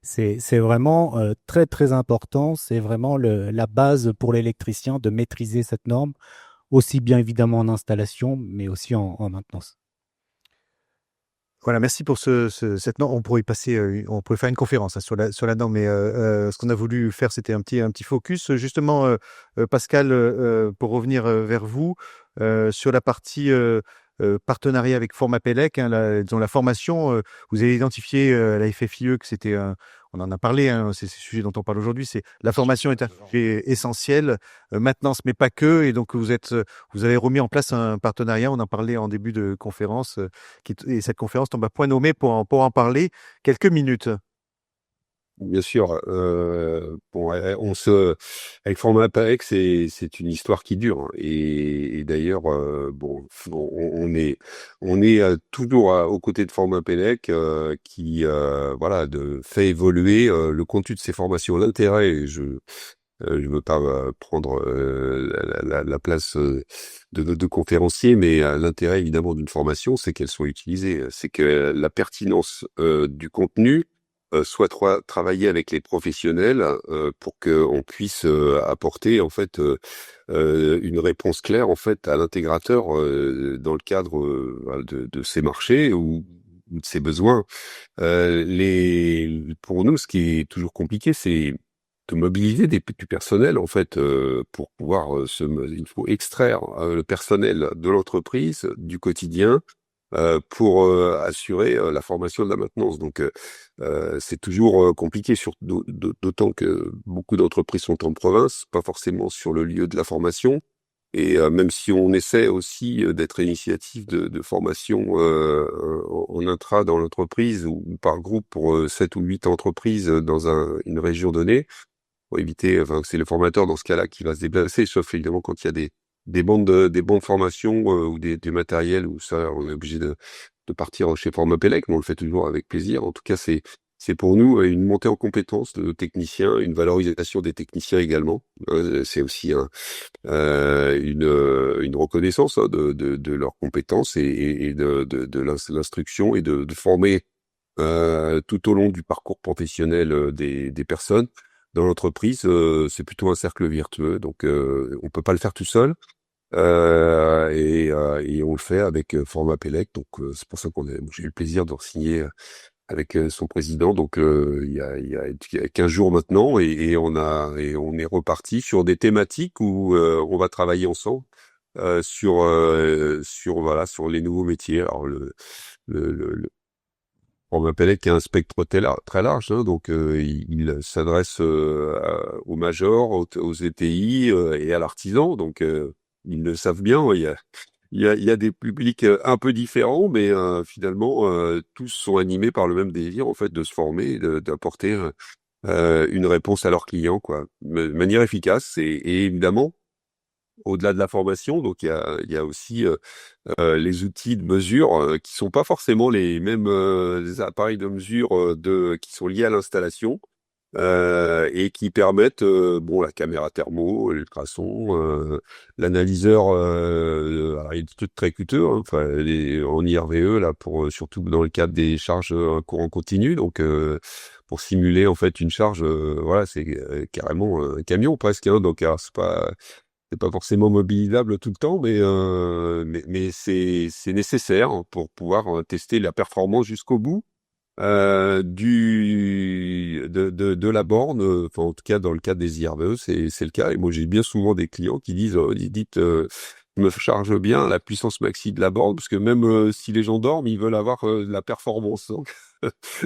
c'est vraiment très, très important. C'est vraiment la base pour l'électricien de maîtriser cette norme, aussi bien évidemment en installation, mais aussi en maintenance. Voilà, merci pour cette norme. On pourrait passer, on pourrait faire une conférence sur la norme, mais ce qu'on a voulu faire, c'était un petit focus. Justement, Pascal, pour revenir vers vous, sur la partie partenariat avec Formapelec, hein, dont la formation, vous avez identifié à la FFIE que c'était on en a parlé, hein, c'est le sujet dont on parle aujourd'hui, c'est la formation est un sujet essentiel, maintenance, mais pas que, et donc vous avez remis en place un partenariat, on en parlait en début de conférence, et cette conférence tombe à point nommé pour en parler quelques minutes. Bien sûr, bon, avec Formapelec, c'est une histoire qui dure, hein. Et d'ailleurs, bon, on est toujours aux côtés de Formapelec, qui voilà, fait évoluer le contenu de ces formations. L'intérêt, je veux pas prendre la place de nos deux conférenciers, mais l'intérêt évidemment d'une formation, c'est qu'elle soit utilisée, c'est que la pertinence du contenu soit travailler avec les professionnels pour qu'on puisse apporter en fait une réponse claire en fait à l'intégrateur dans le cadre de ses marchés ou de ses besoins. Pour nous, ce qui est toujours compliqué, c'est de mobiliser du personnel en fait pour pouvoir il faut extraire le personnel de l'entreprise du quotidien pour assurer la formation de la maintenance. Donc c'est toujours compliqué, d'autant que beaucoup d'entreprises sont en province, pas forcément sur le lieu de la formation. Et même si on essaie aussi d'être initiative de formation en intra dans l'entreprise ou par groupe pour 7 ou 8 entreprises dans une région donnée, pour éviter, enfin c'est le formateur dans ce cas-là qui va se déplacer, sauf évidemment quand il y a des bandes de formation ou des matériels où ça on est obligé de partir chez Formapelec, mais on le fait toujours avec plaisir. En tout cas, c'est pour nous une montée en compétences de nos techniciens, une valorisation des techniciens également. C'est aussi une reconnaissance hein, de leurs compétences et de l'instruction et de former tout au long du parcours professionnel des personnes. Dans l'entreprise, c'est plutôt un cercle vertueux, donc on peut pas le faire tout seul. Et on le fait avec Formapelec, donc c'est pour ça j'ai eu le plaisir de signer avec son président, donc il y a 15 jours maintenant, et on est reparti sur des thématiques où on va travailler ensemble sur les nouveaux métiers. Alors Formapelec a un spectre très large, hein, donc il s'adresse aux majors, aux ETI et à l'artisan, donc ils le savent bien. Il y a des publics un peu différents, mais finalement tous sont animés par le même désir en fait de se former, d'apporter une réponse à leurs clients, quoi, de manière efficace et évidemment au-delà de la formation. Donc il y a aussi les outils de mesure qui sont pas forcément les mêmes les appareils de mesure qui sont liés à l'installation. et qui permettent bon la caméra thermo, l'ultrason, l'analyseur. Alors, il y a des trucs très coûteux, hein, enfin en IRVE là pour surtout dans le cadre des charges à courant continu, donc pour simuler en fait une charge, voilà, c'est carrément un camion presque, hein, donc alors, c'est pas forcément mobilisable tout le temps, mais c'est nécessaire pour pouvoir tester la performance jusqu'au bout de la borne. Enfin, en tout cas, dans le cadre des IRVE, c'est le cas. Et moi, j'ai bien souvent des clients qui disent, dites, je me charge bien la puissance maxi de la borne, parce que même si les gens dorment, ils veulent avoir de la performance. Donc,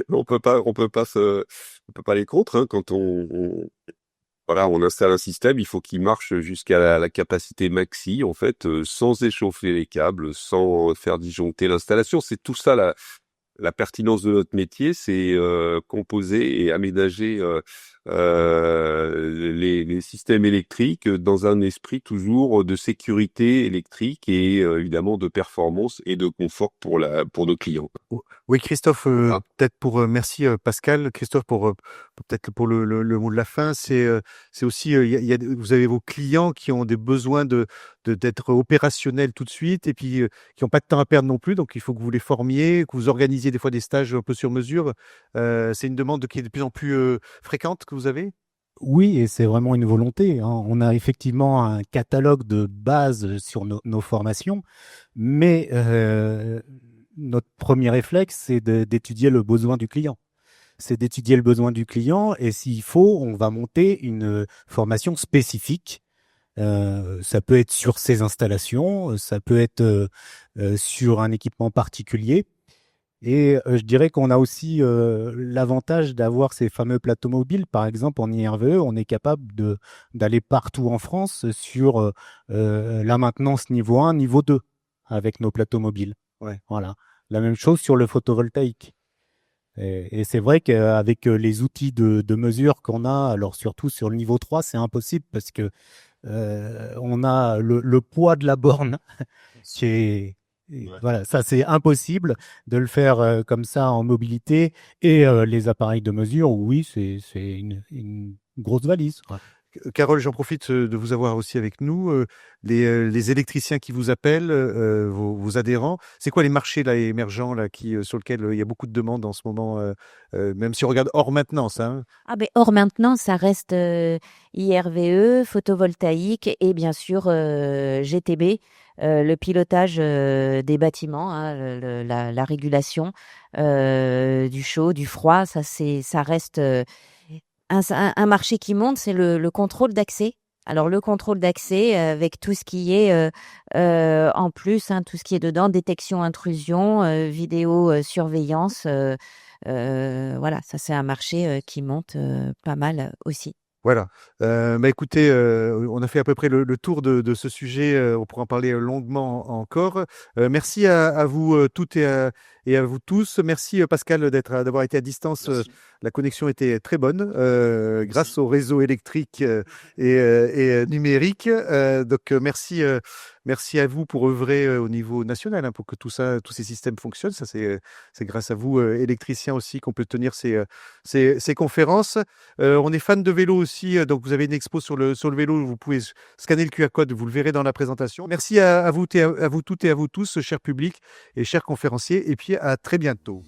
on peut pas les contre, hein, quand voilà, on installe un système, il faut qu'il marche jusqu'à la capacité maxi, en fait, sans échauffer les câbles, sans faire disjoncter l'installation. C'est tout ça la pertinence de notre métier, c'est composer et aménager les systèmes électriques dans un esprit toujours de sécurité électrique et évidemment de performance et de confort pour nos clients. Oui, Christophe, Voilà. peut-être merci Pascal. Christophe, peut-être pour le mot de la fin, c'est aussi, vous avez vos clients qui ont des besoins d'être opérationnels tout de suite et puis qui n'ont pas de temps à perdre non plus. Donc, il faut que vous les formiez, que vous organisiez des fois des stages un peu sur mesure. C'est une demande qui est de plus en plus fréquente que vous avez? Oui, et c'est vraiment une volonté, hein. On a effectivement un catalogue de base sur nos formations, mais notre premier réflexe, c'est d'étudier le besoin du client. C'est d'étudier le besoin du client et s'il faut, on va monter une formation spécifique. Ça peut être sur ces installations, ça peut être sur un équipement particulier. Et je dirais qu'on a aussi l'avantage d'avoir ces fameux plateaux mobiles. Par exemple, en IRVE, on est capable d'aller partout en France sur la maintenance niveau 1, niveau 2 avec nos plateaux mobiles. Ouais. Voilà. La même chose sur le photovoltaïque. Et c'est vrai qu'avec les outils de mesure qu'on a, alors surtout sur le niveau 3, c'est impossible parce que on a le poids de la borne qui est... Voilà, ça c'est impossible de le faire comme ça en mobilité et les appareils de mesure, oui, c'est une grosse valise. Ouais. Carole, j'en profite de vous avoir aussi avec nous. Les électriciens qui vous appellent, vos adhérents, c'est quoi les marchés là, émergents là, sur lesquels il y a beaucoup de demandes en ce moment, même si on regarde hors maintenance, hein? Ah ben, hors maintenance, ça reste IRVE, photovoltaïque et bien sûr GTB, le pilotage des bâtiments, hein, la régulation du chaud, du froid, ça reste un marché qui monte, c'est le contrôle d'accès. Alors le contrôle d'accès avec tout ce qui est en plus, hein, tout ce qui est dedans, détection, intrusion, vidéo, surveillance. Voilà, ça c'est un marché qui monte pas mal aussi. Voilà. Écoutez, on a fait à peu près le tour de ce sujet. On pourra en parler longuement encore. Merci à vous toutes et à vous tous. Merci Pascal d'avoir été à distance. La connexion était très bonne grâce au réseau électrique et numérique. Donc merci à vous pour œuvrer au niveau national, hein, pour que tous ces systèmes fonctionnent. Ça c'est grâce à vous électriciens aussi qu'on peut tenir ces conférences. On est fan de vélo aussi, donc vous avez une expo sur le vélo, vous pouvez scanner le QR code, vous le verrez dans la présentation. Merci à vous toutes et à vous tous, chers publics et chers conférenciers, et puis à très bientôt.